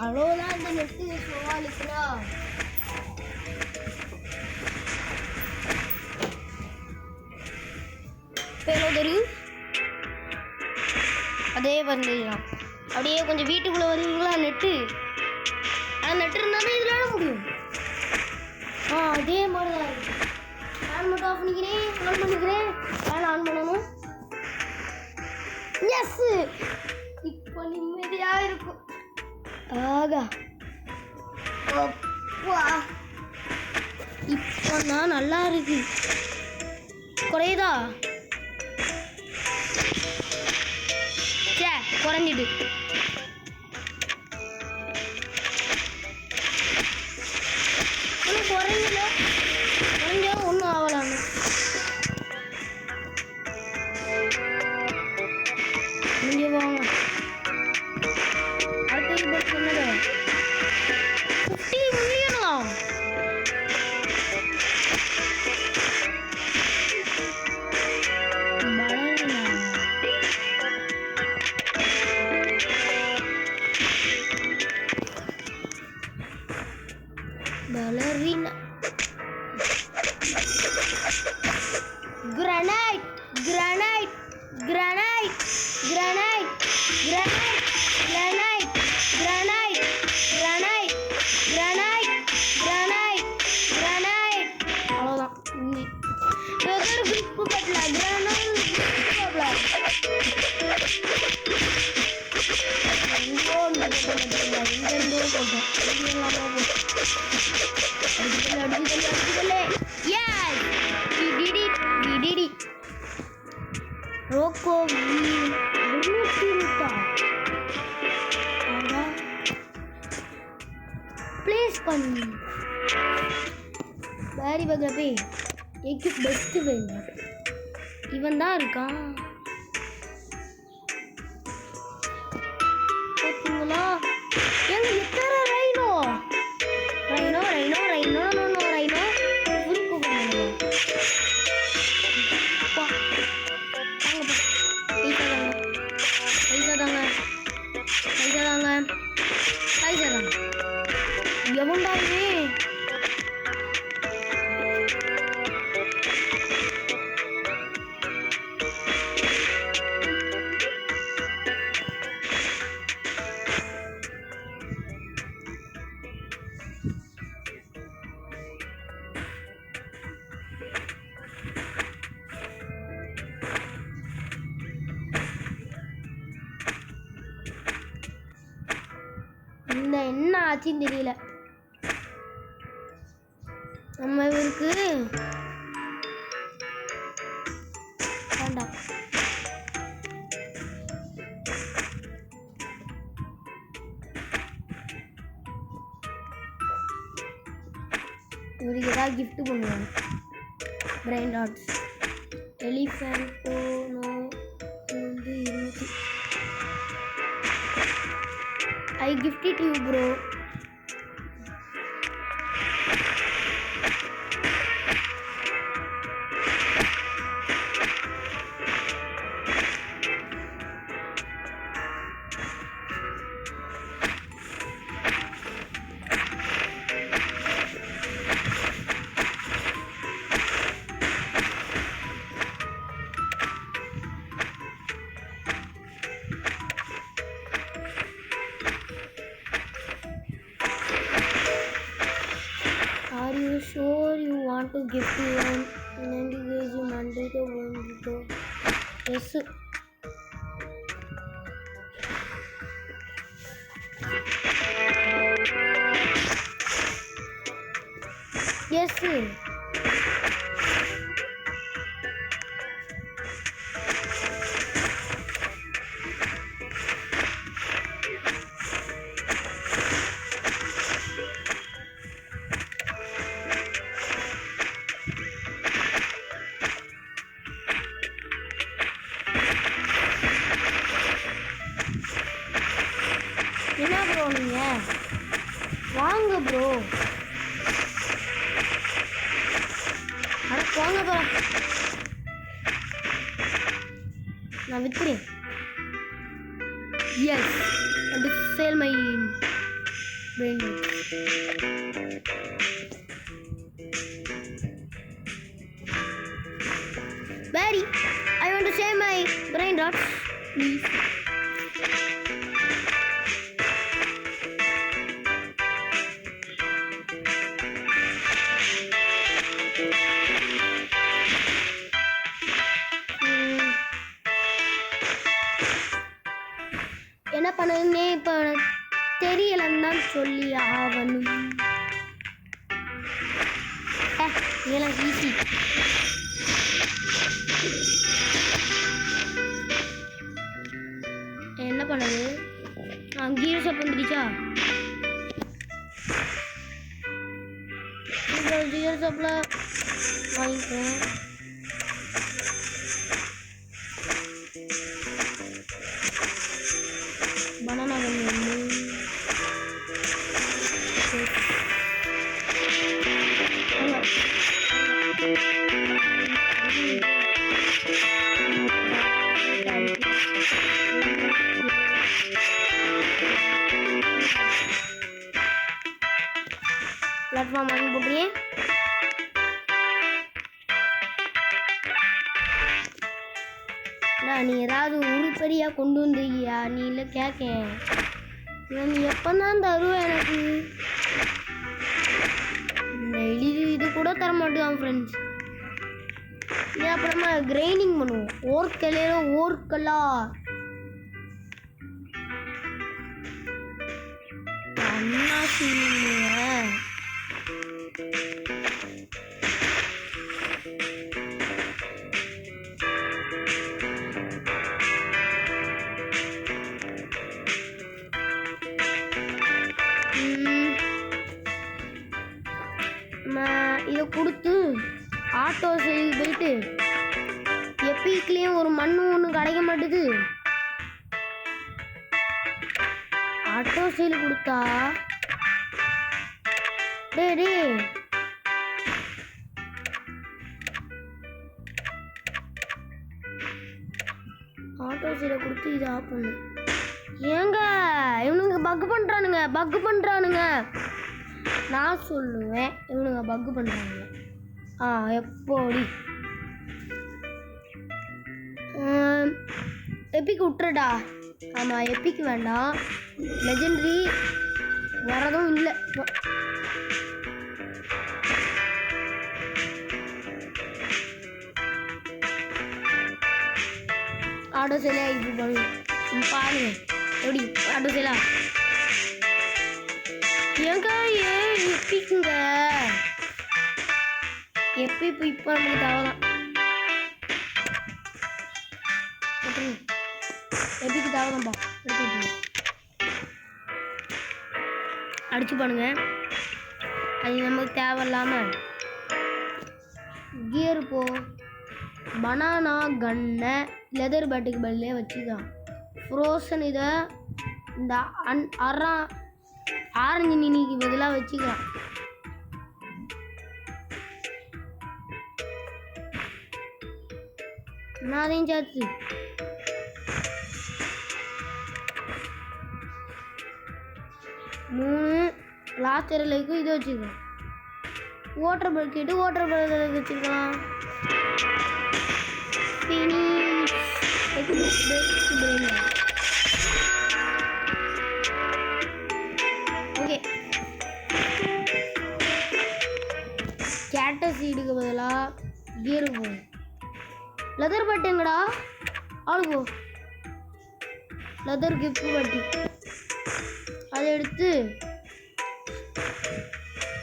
அவ்வளோதான் இந்த நெட்டு சோவாலிக்குனா. பேரோ தெரியும் அதே வந்துடலாம். அப்படியே கொஞ்சம் வீட்டுக்குள்ளே வருவீங்களா நெட்டு. நெட்டு இருந்தாலும் இதில் விளாட முடியும். அதே மாதிரி தான் இருக்கு. ஃபேன் மட்டும் ஆஃப் பண்ணிக்கிறேன், ஆன் பண்ணிக்கிறேன். ஃபேன் ஆன் பண்ணணும். எஸ், இப்போ நிம்மதியாக இருக்கும். ஆகா, அப்பா இப்போ நான் நல்லா இருக்கு. குறையுதா? சே, குறைஞ்சிட்டு. ஒன்றும் குறைஞ்சல, குறைஞ்சா ஒன்றும் ஆகலாங்க. இங்கே வாங்க. அடுத்தது பட் என்னது 50 millionaire? Ballerina. Granite, granite, granite, granite, granite, granite, granite, granite, granite, granite, granite. அவ்வளோதான். ஏதோ ஒரு குரூப்பு கட்டலாம். கிரானைட் கட்டலாம். Rocco place பண்ணு. வேரி பகபே ஏக்கு பெஸ்ட் வேணும். இவன் தான் இருக்கான். பார்த்தீங்களா? எங்க எத்தனை rhino rhino rhino rhino no rhino உருக்கு போகணும். பைசா தாங்க, பைசா தாங்க, பைசா தாங்க. எவன்டாவே என்ன ஆச்சுன்னு தெரியல. நம்ம இவருக்கு வேண்டாம். இவருக்கு ஏதாவது கிஃப்ட் பண்ணுவாங்க. பிரைன் டாட்ஸ் எலிஃபண்ட் நோ வந்து 20. I gifted you, bro. Are you sure you want to gift one? Engage Monday to Wednesday. Yes. Yes. Bro. அட போங்க ப்ரோ, நான் வித்துறேன். Yes, and sell my brain. Barry, I want to save my brain dots, please. என்ன பண்ணுன்னே இப்போ தெரியலன்னு தான் சொல்லி ஆகணும். இதெல்லாம் ஈஸி. என்ன பண்ணுது? கீர் ஷாப் வந்துடுச்சா? கீர் ஷாப்பில் வாங்கிக்கிறேன். பனானா கன்று பிளாட்ஃபார்ம் வாங்கி போட்டுருக்கேன். நீ ஏதாவது உருப்படியாக கொண்டு வந்துருக்கியா? நீ இல்லை கேட்கேன். நீ எப்போதான் தருவேன் எனக்கு? டெய்லி இது கூட தர மாட்டேன் ஃப்ரெண்ட்ஸ். ஏன் அப்புறமா கிரைண்டிங் பண்ணுவோம். ஓர்க்கெல்லாம் அண்ணா சீனிங்க. இதை கொடுத்து ஆட்டோ சைடு போயிட்டு எப்பிக்லேயும் ஒரு மண்ணு ஒன்று கிடைக்க மாட்டுது. ஆட்டோ சைடு கொடுத்தா டே ஆட்டோ சைடை கொடுத்து இதை ஆஃப் பண்ணு. ஏங்க இவனுங்க பக்கு பண்ணுறானுங்க. நான் சொல்லுவேன் இவனுங்க பக்கு பண்ணுறாங்க. எப்படி எப்பிக்கு விட்டுறடா. ஆமாம், எப்பிக்கு வேண்டாம். லெஜெண்டரி வரதும் இல்லை. ஆட்டோ சேலா இப்படி பாருங்க எப்படி ஆட்டோ சேலா. ஏங்க எப்பிக்குங்க எப்போ இப்போ நமக்கு தேவைதான். எப்பிக்கு தேவைதான்ப்பா. அடிச்சு பாருங்க. அது நமக்கு தேவையில்லாமல் கியர் போ. பனானா கன்னை லெதர் பேட்டுக்கு பதிலே வச்சுக்கலாம். ஃப்ரோசன் இதை இந்த ஆரஞ்சு நினிக்கு பதிலாக வச்சுக்கலாம். நான் அதையும் சேர்த்து மூணு லாஸ்ட் லைக்கும் இதை வச்சுக்கலாம். வாட்டர் பக்கெட்டு வச்சுக்கலாம். ஓகே, கேட்டஸ் சீடுக்கு பதிலாக கியரு போகும். லெதர் பட்டுங்கடா ஆளுபோ. லெதர் கிஃப்ட் பட்டி அதை எடுத்து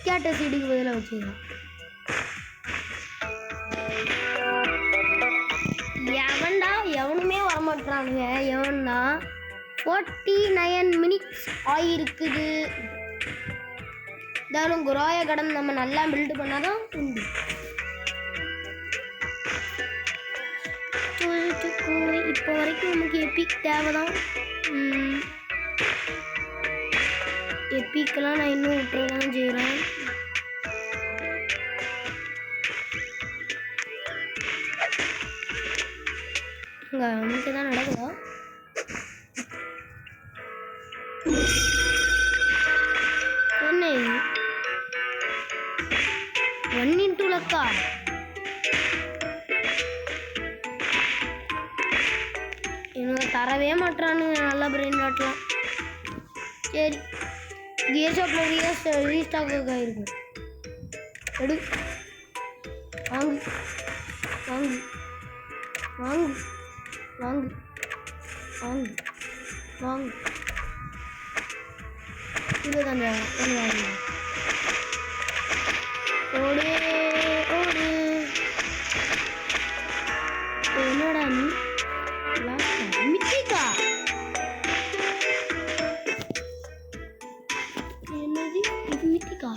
கேட்டஸ் சீடுக்கு பதிலாக வச்சுக்கலாம். எவனுமே வரமாட்டானுங்க. எவன்னா 49 minutes ஆகிருக்குது. இருந்தாலும் குராய கடன் நம்ம நல்லா பில்டு பண்ணாதான் உண்டு. இப்போ வரைக்கும் நமக்கு எப்பிக் தேவைதான். எப்பிக் பீக்கெல்லாம் நான் இன்னும் விட்டுறதான் செய்கிறேன். இங்கே நமக்கு தான் நடக்குதா? என்ன 1 into லக்கா? இவங்க தரவே மாட்டானுங்க நல்லா பிரெயின் ராட்லாம். சரி கியர் ஷாப்பில் ரீஸ்டாக் ஆகிருக்கும். எடு வாங்கு வாங்கு வாங்கு வாங்கு வாங்கு வாங்கு 25 வாங்கு. ஓடு ஓடு. என்னடா நீ மித்திகா? என்னது இது மித்திகா?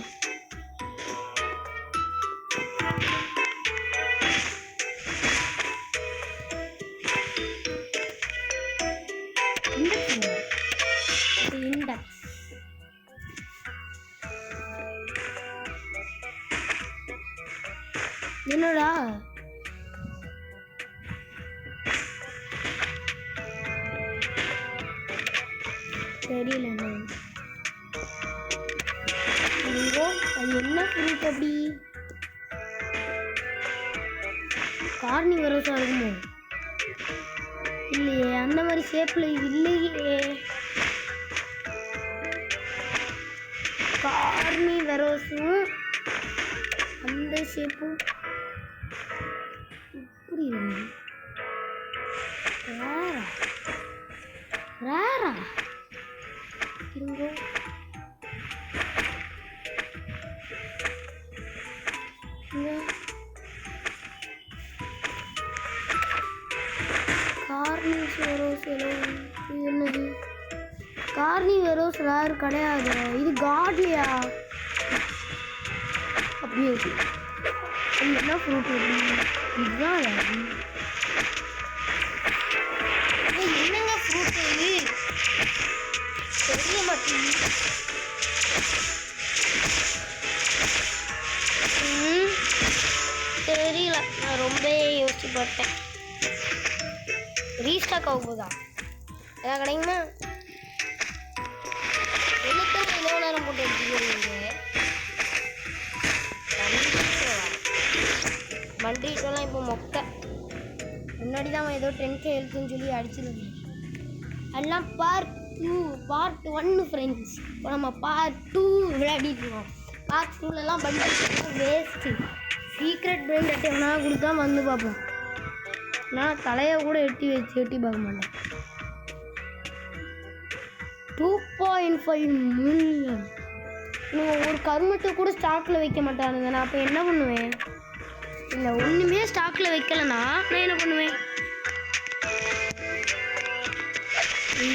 இண்டெக்ஸ் என்னடா? தெரியல. அது என்ன ஃப்ரூட்? அப்படி கார்னிவரஸா இருக்குமோ? இல்லையே, அந்த மாதிரி ஷேப்ல இல்லையே. கார்னிவரஸும் அந்த ஷேப்பும் இப்படி இருக்கு. ரேரா இருங்கோ. கார்னிவரோஸ் என்னது? கார்னிவரோஸ் ரேர் கிடையாது. இது காட்லியா? அப்படியே இருக்கு. என்ன ஃப்ரூட்? இதுதான் என்னங்க ஃப்ரூட்? தெரிய மாட்டேங்குது. தெரியல. நான் ரொம்ப யோசிச்சு பார்த்தேன். ரீஸ்டாக் ஆக போதா? எதாவது கிடைக்குமா? எனக்கு இவ்வளோ நேரம் போட்டு எடுத்துக்கிறீங்க. மண்டிட்டெல்லாம் இப்போ மொக்க. முன்னாடி தான் அவன் ஏதோ 10K எழுத்துன்னு சொல்லி அடிச்சிருந்தது. எல்லாம் பார்ட் 1 ஃப்ரெண்ட்ஸ். இப்போ நம்ம பார்ட் 2 விளையாடிட்டு இருக்கோம். பார்ட் 2லலாம் பண்ணிட்டு வேஸ்ட்டு. சீக்ரெட் பிரெயின் எவனா கொடுத்தா வந்து பார்ப்போம். நான் தலையை கூட எட்டி பார்க்க மாட்டேன். 2.5 மில்லியன். ஒரு கருமத்தை கூட ஸ்டாக்கில் வைக்க மாட்டானுங்க. நான் அப்போ என்ன பண்ணுவேன்? இல்லை, ஒன்றுமே ஸ்டாக்கில் வைக்கலன்னா நான் என்ன பண்ணுவேன்?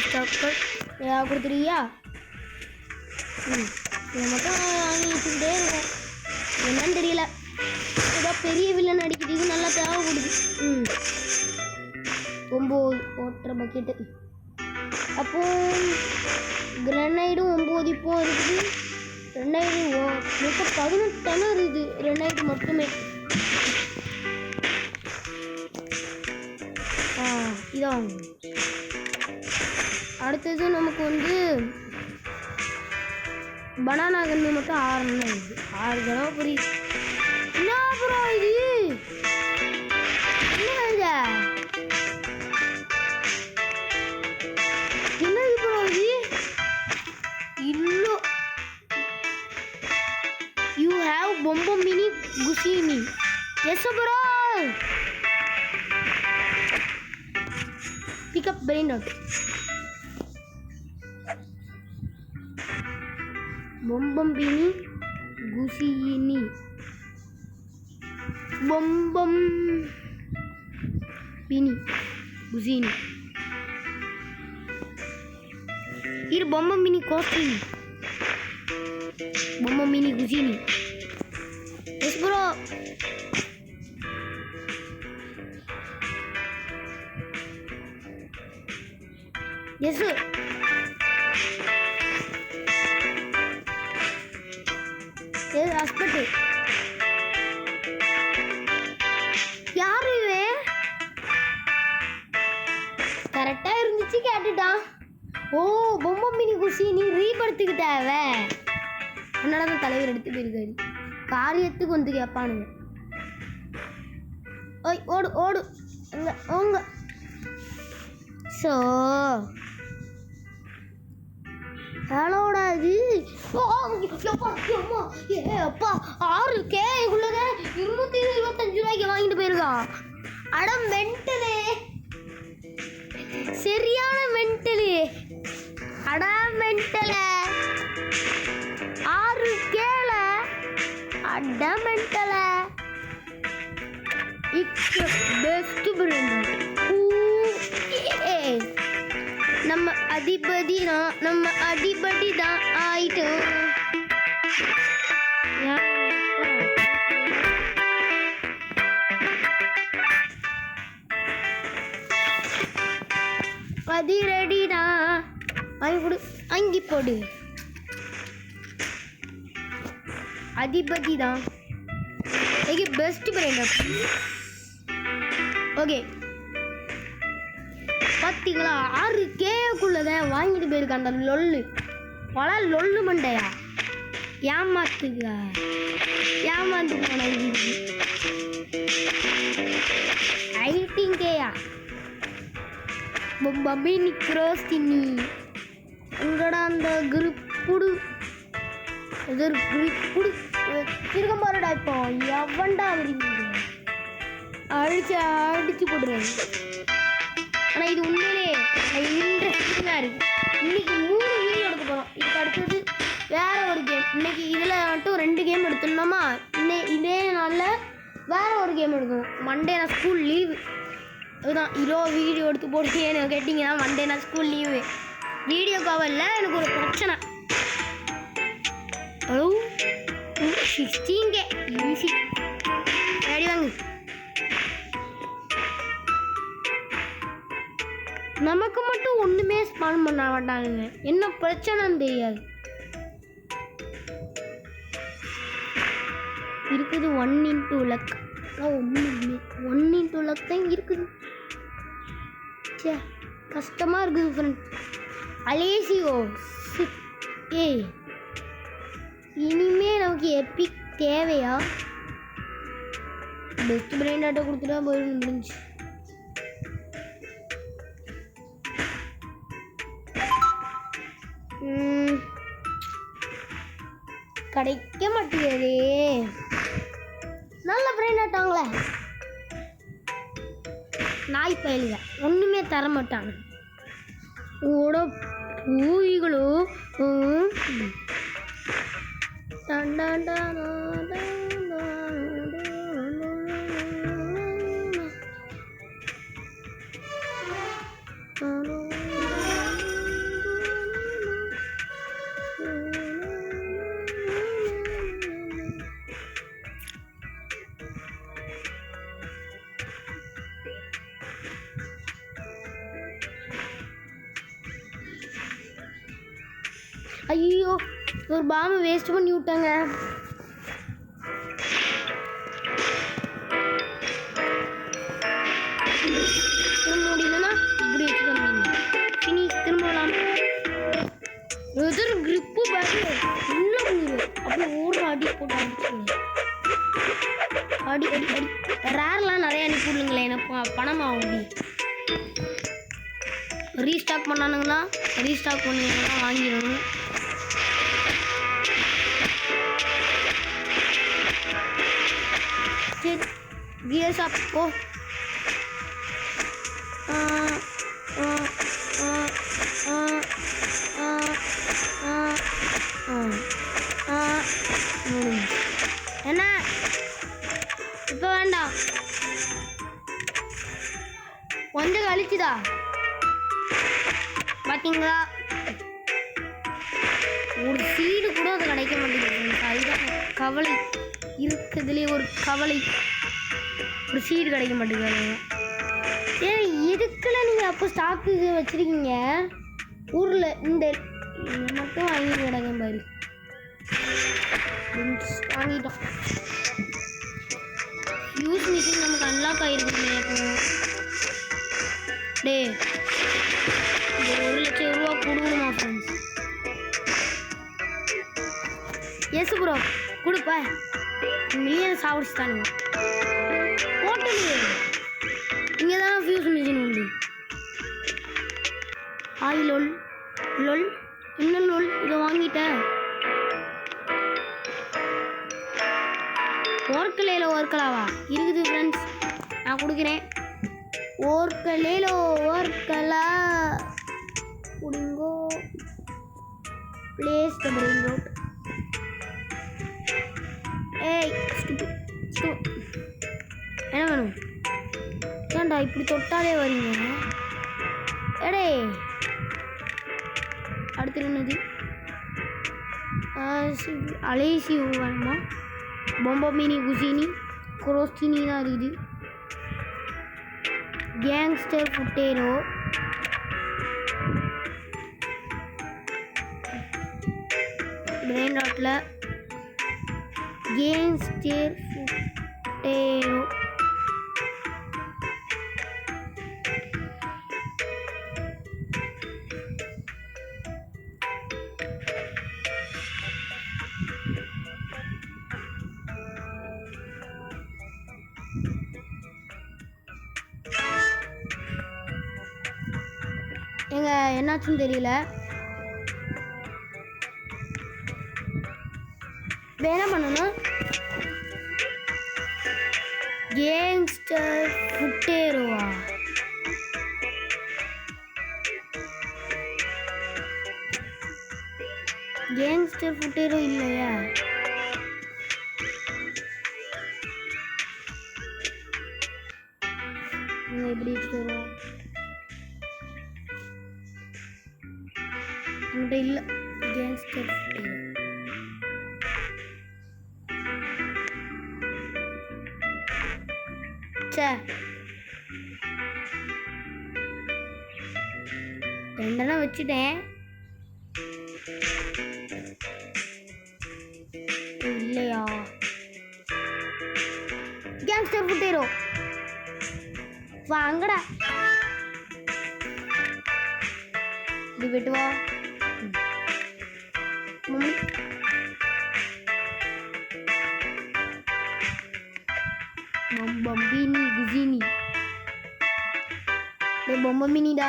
ஸ்டாக்கள் ஏதாவது கொடுத்துருக்கியா? இதை மட்டும் வாங்கி வச்சுக்கிட்டே இருக்கும். என்னன்னு தெரியல. ஏதோ பெரிய வில்லன் அடிக்கிறதுக்கு நல்லா தேவைப்படுது. 9 ஓட்டுற பக்கெட்டு. அப்போ கிரனைடும் 9 இப்போ இருக்குது. 18 இருக்குது. கிரனைடு மட்டுமே. இதான் அடுத்தது. நமக்கு வந்து பனானா கன்று மட்டும் 6 இருக்குது. 6 தடவை புரியுது. என்ன ப்ரோ இது? என்னது ப்ரோ இது? Hello you have Bombombini Gusini. Yes bro. Pick up brain out. Bombambini Gusini. Bombambini Gusini. Here Bombambini Costini. Bombambini Gusini. Yes bro. Yes sir. Suspect. யாரு இவன்? கரெக்டா இருந்துச்சு கேட்டுட்டான். ஓ பொம்மை மினி குஷி, நீ ரீபர்த்துக்கு தேவை. அதனால தான் தலைவர் எடுத்து போயிருக்காரு. காரியத்துக்கு வந்து கேட்பானுங்க. ஓய் ஓடு ஓடு அங்க ஓங்க. ஸோ ஹலோடா இது. அப்பா 6K உள்ளத 225 ரூபாய்க்கு வாங்கிட்டு போயிருக்கான். அட மென்டலு, சரியான மென்டலு. அட மென்டல 6Kல அட மென்டல. It's best brand. நம்ம அதிபதி தான் ஆயிட்டோம். அதிரடிடா வாங்கி கொடு, வாங்கி போடு. அதிபதி தான் பெஸ்ட் பிராண்ட். ஓகே பார்த்தீங்களா 6Kக்குள்ளத வாங்கிட்டு போயிருக்க அந்த லொல்லு. பல லொல்லு மண்டையா ஏமாந்து போன 18Kயா பொம்மை நிக்ரோஸ் தின்னி. உங்களோட அந்த குரூப்புடு எதிர் குரூப்புடு திரும்ப பாருடா. இப்போ எவன்டா வருவீங்க? அடிச்சு போடுறேன். ஆனால் இது உண்மையிலே இன்ட்ரெஸ்டிங்காக இருக்குது. இன்றைக்கி 3 வீடியோ எடுக்க போகிறோம். இதுக்கு அடுத்தது வேறு ஒரு கேம். இன்றைக்கி இதில் மட்டும் 2 கேம் எடுத்துடணுமா? இதே நாளில் வேறு ஒரு கேம் எடுக்கணும். மண்டே நான் ஸ்கூல் லீவு. அதுதான் இதோ வீடியோ எடுத்து போடுங்க கேட்டிங்கன்னா மண்டே நான் ஸ்கூல் லீவு. வீடியோ கவரில் எனக்கு ஒரு பிரச்சனை. Hello 16K easy. ரெடி வாங்க. நமக்கு மட்டும் ஒன்றுமே ஸ்பான் பண்ண மாட்டாங்க. என்ன பிரச்சனைன்னு தெரியாது. இருக்குது 1 x லக். ஒன்றுமே 1 x லக் தான் இருக்குது. சே கஷ்டமாக இருக்குது ஃப்ரெண்ட். அலேசியோ ஏய் இனிமே நமக்கு எப்பிக் தேவையா? பெஸ்ட் பிராண்ட் ஆட்டோ கொடுத்துட்டா போயிடும், முடிஞ்சு. கிடைக்க மாட்டேங்குதே. நல்ல பிராண்ட் ஆட்டாங்களே. நாய் பயலுங்க ஒன்றுமே தர மாட்டாங்க. ஓட பூவிகளோ ஐயோ ஒரு பாம்பை வேஸ்ட் பண்ணி விட்டாங்க. திரும்ப முடியலன்னா இப்படி வச்சுக்கோங்க. ஃபினிஷ். திரும்ப விடலாம். எதிர் கிரிப்பு பாரு இன்னும் முடியும். அப்படி ஓடுற அடி போட்டு அடிச்சுங்க. அடி அடி அடி. ரேர்லாம் நிறைய அனுப்பி விடுங்களேன். எனக்கு பணம் ஆகும். ரீஸ்டாக் பண்ணானுங்கன்னா ரீஸ்டாக் பண்ணிங்கன்னா வாங்கிடணும். கியர்ஸ் அப். ஓ என்ன இப்போ வேண்டாம், கொஞ்சம் கழிச்சுதா பார்த்தீங்களா? ஒரு சீடு கூட அது கிடைக்க மாட்டேங்குது. அதுதான் கவலை இருக்குதுலேயே ஒரு கவலை. ஒரு சீடு கிடைக்க மாட்டேங்குது. ஏன் எதுக்குள்ள நீங்கள் அப்போ ஸ்டாக்கு வச்சுருக்கீங்க ஊரில்? இந்த மட்டும் வாங்கி கிடங்க பாரு. வாங்கிட்டோம். யூஸ் மிஷின் நமக்கு அன்லாக் ஆகிருக்குமே. டே இந்த 1,00,000 ரூபா கொடுக்கணுமா ஃப்ரெண்ட்ஸ்? எஸ் ப்ரோ கொடுப்பா. மில்லியன் சாப்பிடுச்சுட்டானுங்க. ஹோட்டலு இங்கே தான் ஃபியூஸ் மிஷின் உண்டு. ஆய் லொல் லொல் இன்னும் லொல் இதை வாங்கிட்டேன். ஓர்க்கலையில் ஓர்க்கலாவா இருக்குது ஃப்ரெண்ட்ஸ், நான் கொடுக்குறேன். ஓர்க்கலையில் ஓர்க்கலா குடிங்கோ. Place the brain rot. ஏய் என்ன வேணும்? ஏன்டா இப்படி தொட்டாலே வரீங்க? எடே அடுத்து என்னது? அலேசி வேணுமா? பொம்பமினி குசினி குரோஸ்டினி தான் இருக்குது. கேங்ஸ்டர் புட்டேரோ பிரெயின் ராட்டில் கேங்ஸ்டர் புட்டேரோ. எங்க என்னாச்சுன்னு தெரியல. என்ன பண்ணணும்? கேங்ஸ்டர் புட்டேரோவா? கேங்ஸ்டர் புட்டேரோ இல்லையா? எப்படி வச்சுருவோம்? என்கிட்ட இல்லை கேங்ஸ்டர் புட்டேரோ. சே ரெண்டெல்லாம் வச்சுட்டேன். இல்லையா கேங்ஸ்டர் புட்டேரோ? வாங்கடா இது விட்டுவா. பொம்பமினி குசினி. பொம்பமினிடா.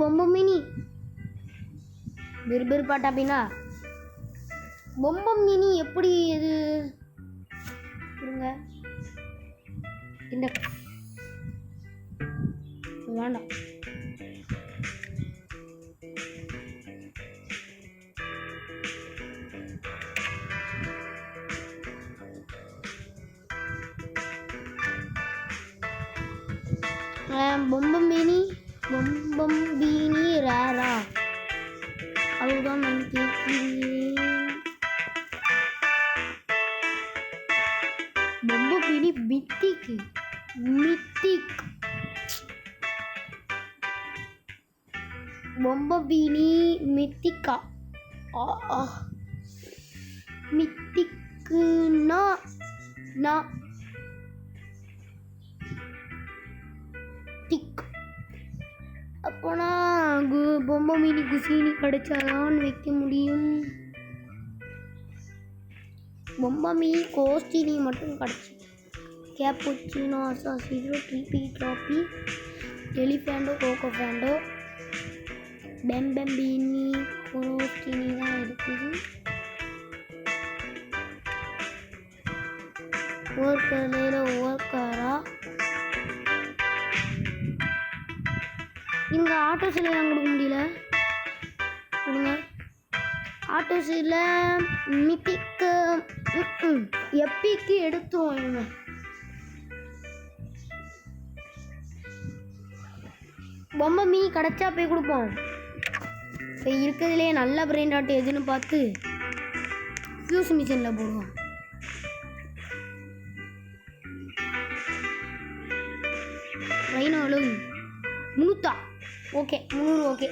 பொம்பமினி பிர்பிர் பாட்டா அப்படின்னா பொம்பமினி எப்படி இது கொடுங்க. இந்த வேண்டாம். பொம்பமினி ரேரா அதுதான் நான் கேட்கிறேன். பொம்பமினி மித்திக் பொம்பமினி மித்திக்கா. மித்திக்குன்னா திக். அப்போனா பொம்பமினி குசினி கிடைச்சாதான் வைக்க முடியும். பொம்பமினி கோஸ்டினி மட்டும் கிடச்சி. கேப்புச்சினோ அசாசிடோ ட்ரிபி ட்ராப்பி எலிஃபேண்டோ கோகோஃபேண்டோ பெம்பம்பினி கோஸ்டினி தான் இருக்குது. ஓர்க்கலையில் ஓர்க்காரா. இங்கே ஆட்டோ சிலை தான் கொடுக்க முடியல. கொடுங்க ஆட்டோ சிலை. மித்திக்கு எப்பிக்கு எடுத்தோம். இவங்க பொம்பமினி கிடச்சா போய் கொடுப்போம். இப்போ இருக்கிறதுலே நல்ல பிரெயின் டாட் எதுன்னு பார்த்து ஃபியூஸ் மிஷினில் போடுவோம். ரைனாலும் 300 ஓகே 300 ஓகே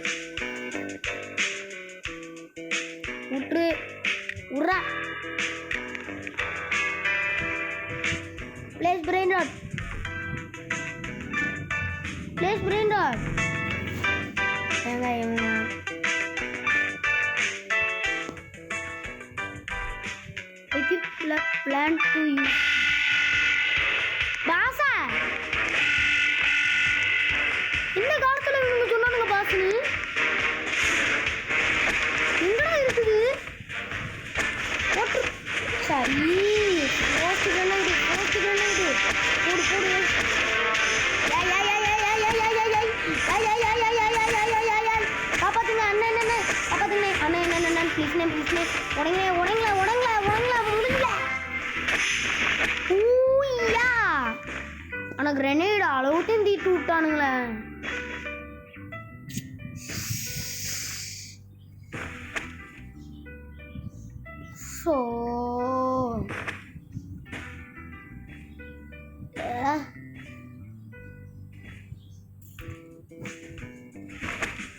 விட்ரு உர்ரா பிளேஸ் பிரெயின் ராட் ஏங்க equip plan to use பாசா இந்த காலத்துல இவங்க சொன்னானுங்க பாசுன்னு எங்கடா இருக்குது போட்டு சரி போட்டு இது போடு போடு காப்பாத்துங்க அண்ணன் காப்பாத்துங்க அண்ணன் ப்ளீஸ்ண்ணே உடங்களா முடியல ஊயா ஆனால் கிரெனேட் அளவுட்டையும் தீட்டு விட்டானுங்களே ஸோ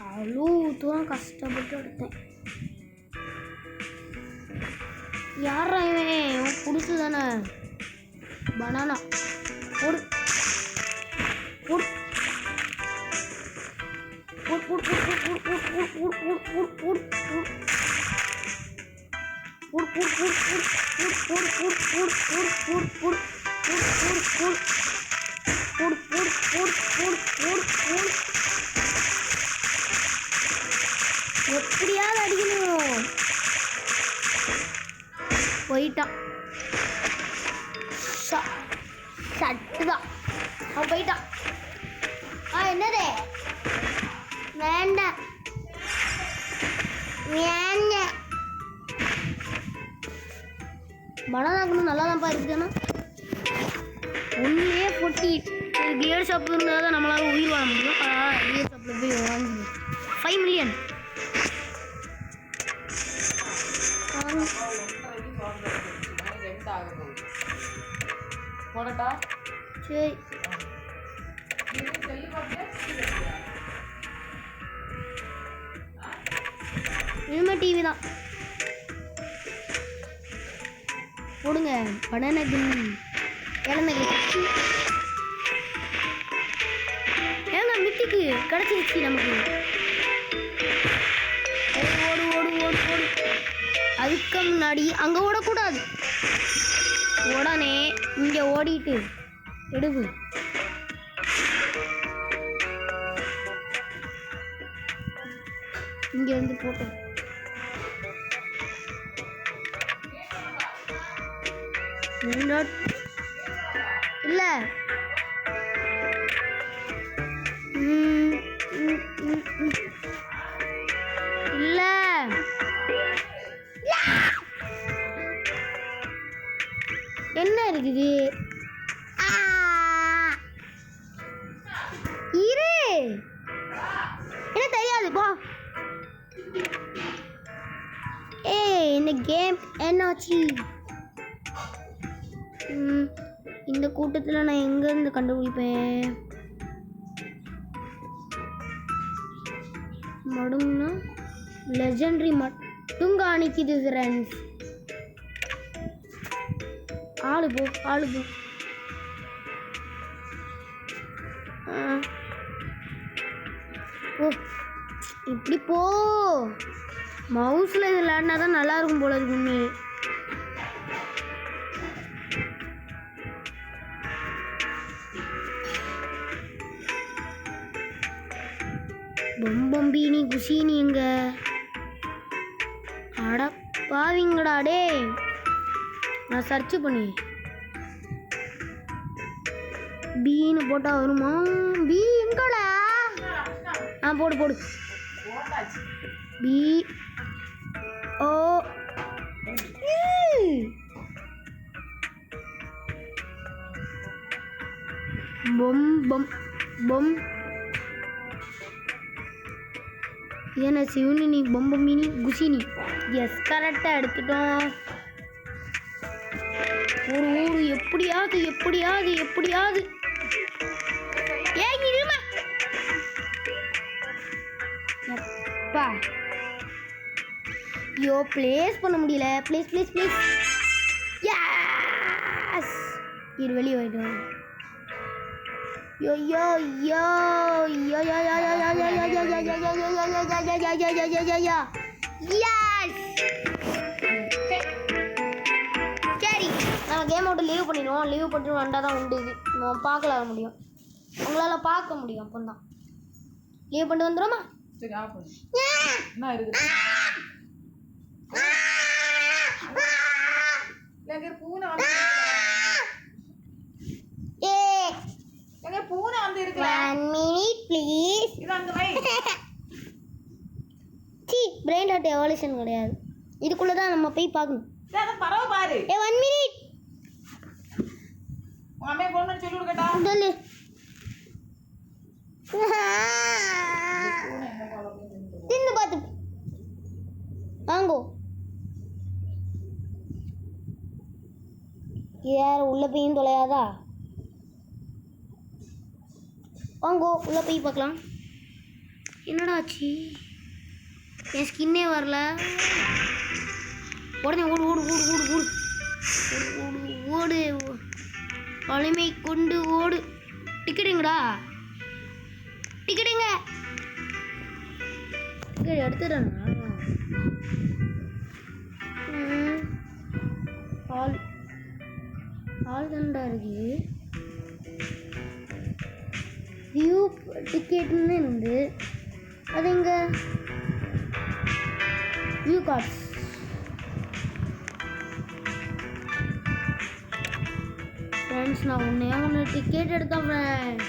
அவ்வளோ தூரம் கஷ்டப்பட்டு எடுத்தேன் யாரா இவன் புதுசு தானே பனானா போடு போடு எப்படியாவது அடிக்கணும் போயிட்டான் சட்டுதான் அவன் போயிட்டான் என்னது வேண்டாம் பனானாக்கணும் நல்லா தான்ப்பா இருக்குதுன்னா ஒன்றுமே பொட்டி ஒரு கியர் ஷாப் இருந்தால் தான் நம்மளால உயிர் வாங்க முடியும் கியர் ஷாப்பில் போய் வாங்கி 5 மில்லியன் சரி இனிமே டிவி தான் போடுங்க பனானா கின் இழந்த ஏங்க மித்திக்கு கிடச்சிருச்சு நமக்கு ஓடு ஓடு ஓடு ஓடு அதுக்கு முன்னாடி அங்கே ஓடக்கூடாது உடனே இங்கே ஓடிட்டு எடுவு இங்கே வந்து போட்டோம் இல்லை இல்லை என்ன இருக்குது இரு என்ன தெரியாது போ இந்த கேம் என்னாச்சு இந்த கூட்டத்தில் நான் எங்கேருந்து கண்டுபிடிப்பேன் மடுங்கன்னா லெஜெண்டரி மட்டும் காணிக்குது ஃப்ரெண்ட்ஸ் ஆளு போ ஓ இப்படி போ மவுஸில் இது விளையாடினா தான் நல்லா இருக்கும் போல இருக்குமே பொம்பம்பீனி குசீனி எங்க அட பாவிங்கடா டே நான் சர்ச் பண்ணி பீன்னு போட்டா வருமா பி எங்கடா போடு பி ஓ பொம் பொம் பொம் ஏன்னா சிவனினி பொம்பமினி குசினி எஸ் கரெக்டாக எடுத்துட்டோம் ஒரு ஊர் எப்படியாவது ஏய் ஐயோ ப்ளேஸ் பண்ண முடியல. Please please please. எஸ் இது வெளியே போயிடும். யோ யோ யோ யோ யோ யோ யோ யோ யோ யோ யோ யோ யோ யோ யோ யோ யோ. எஸ் சரி நம்ம கேம் விட்டு லீவ் பண்ணிடுவோம். லீவ் பண்ணிட்டு வந்தால் தான் உண்டு. இது நம்ம பார்க்கலாம் முடியும், உங்களால் பார்க்க முடியும். அப்போ தான் லீவ் பண்ணிட்டு வந்துடுமா? சரி ஆஃப் பண்ணு. என்ன இருக்குது? எங்க பூனை வந்து ஏ எங்க பூனை வந்து இருக்குல. 1 minute ப்ளீஸ். இது அங்க வை. சி பிரெயின் டாட் எவல்யூஷன் கிடையாது, இதுக்குள்ளே தான் நம்ம போய் பார்க்கணும். டேய் அத பரவ பாரு. ஏ 1 minute. உன் அம்மே ஃபோன் பண்ணி சொல்லி விடுக்கட்டா. சொல்லு. தின்னு பார்த்து வாங்கோ. யார் உள்ள போயும் தொலையாதா? வாங்கோ உள்ள போய் பார்க்கலாம். என்னடா ஆச்சு? என் ஸ்கின்னே வரல. உடனே ஓடு ஓடு ஓடு ஓடு ஓடு ஓடு ஓடு. வலிமை கொண்டு ஓடு. டிக்கெட்டுங்கடா, டிக்கெட்டுங்க. டிக்கெட் எடுத்துடுறேண்ணா. ஹால் ஹால் தான்டா இருக்கு. வியூ டிக்கெட்னு இருந்து அது எங்க? View cards. ஃப்ரெண்ட்ஸ் நான் ஒன்று டிக்கெட் எடுத்தேன் ஃப்ரெண்ட்.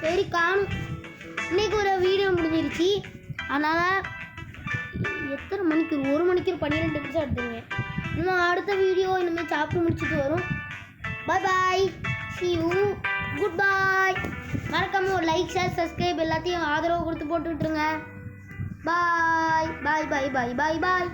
சரி காணும். இன்னைக்கு ஒரு வீடியோ முடிஞ்சிருச்சு. அதனால் எத்தனை மணிக்கு? 1 மணிக்கு 12 நிமிஷம் எடுத்துருவேன். இன்னும் அடுத்த வீடியோ இனிமேல் சாப்பிட்டு முடிச்சுட்டு வரும். பாய் பாய், see you, குட் பாய். மறக்காமல் ஒரு லைக் ஷேர் சப்ஸ்கிரைப் எல்லாத்தையும் ஆதரவு கொடுத்து போட்டு விட்டுருங்க. பாய் பாய் பாய் பாய் பாய் பாய்.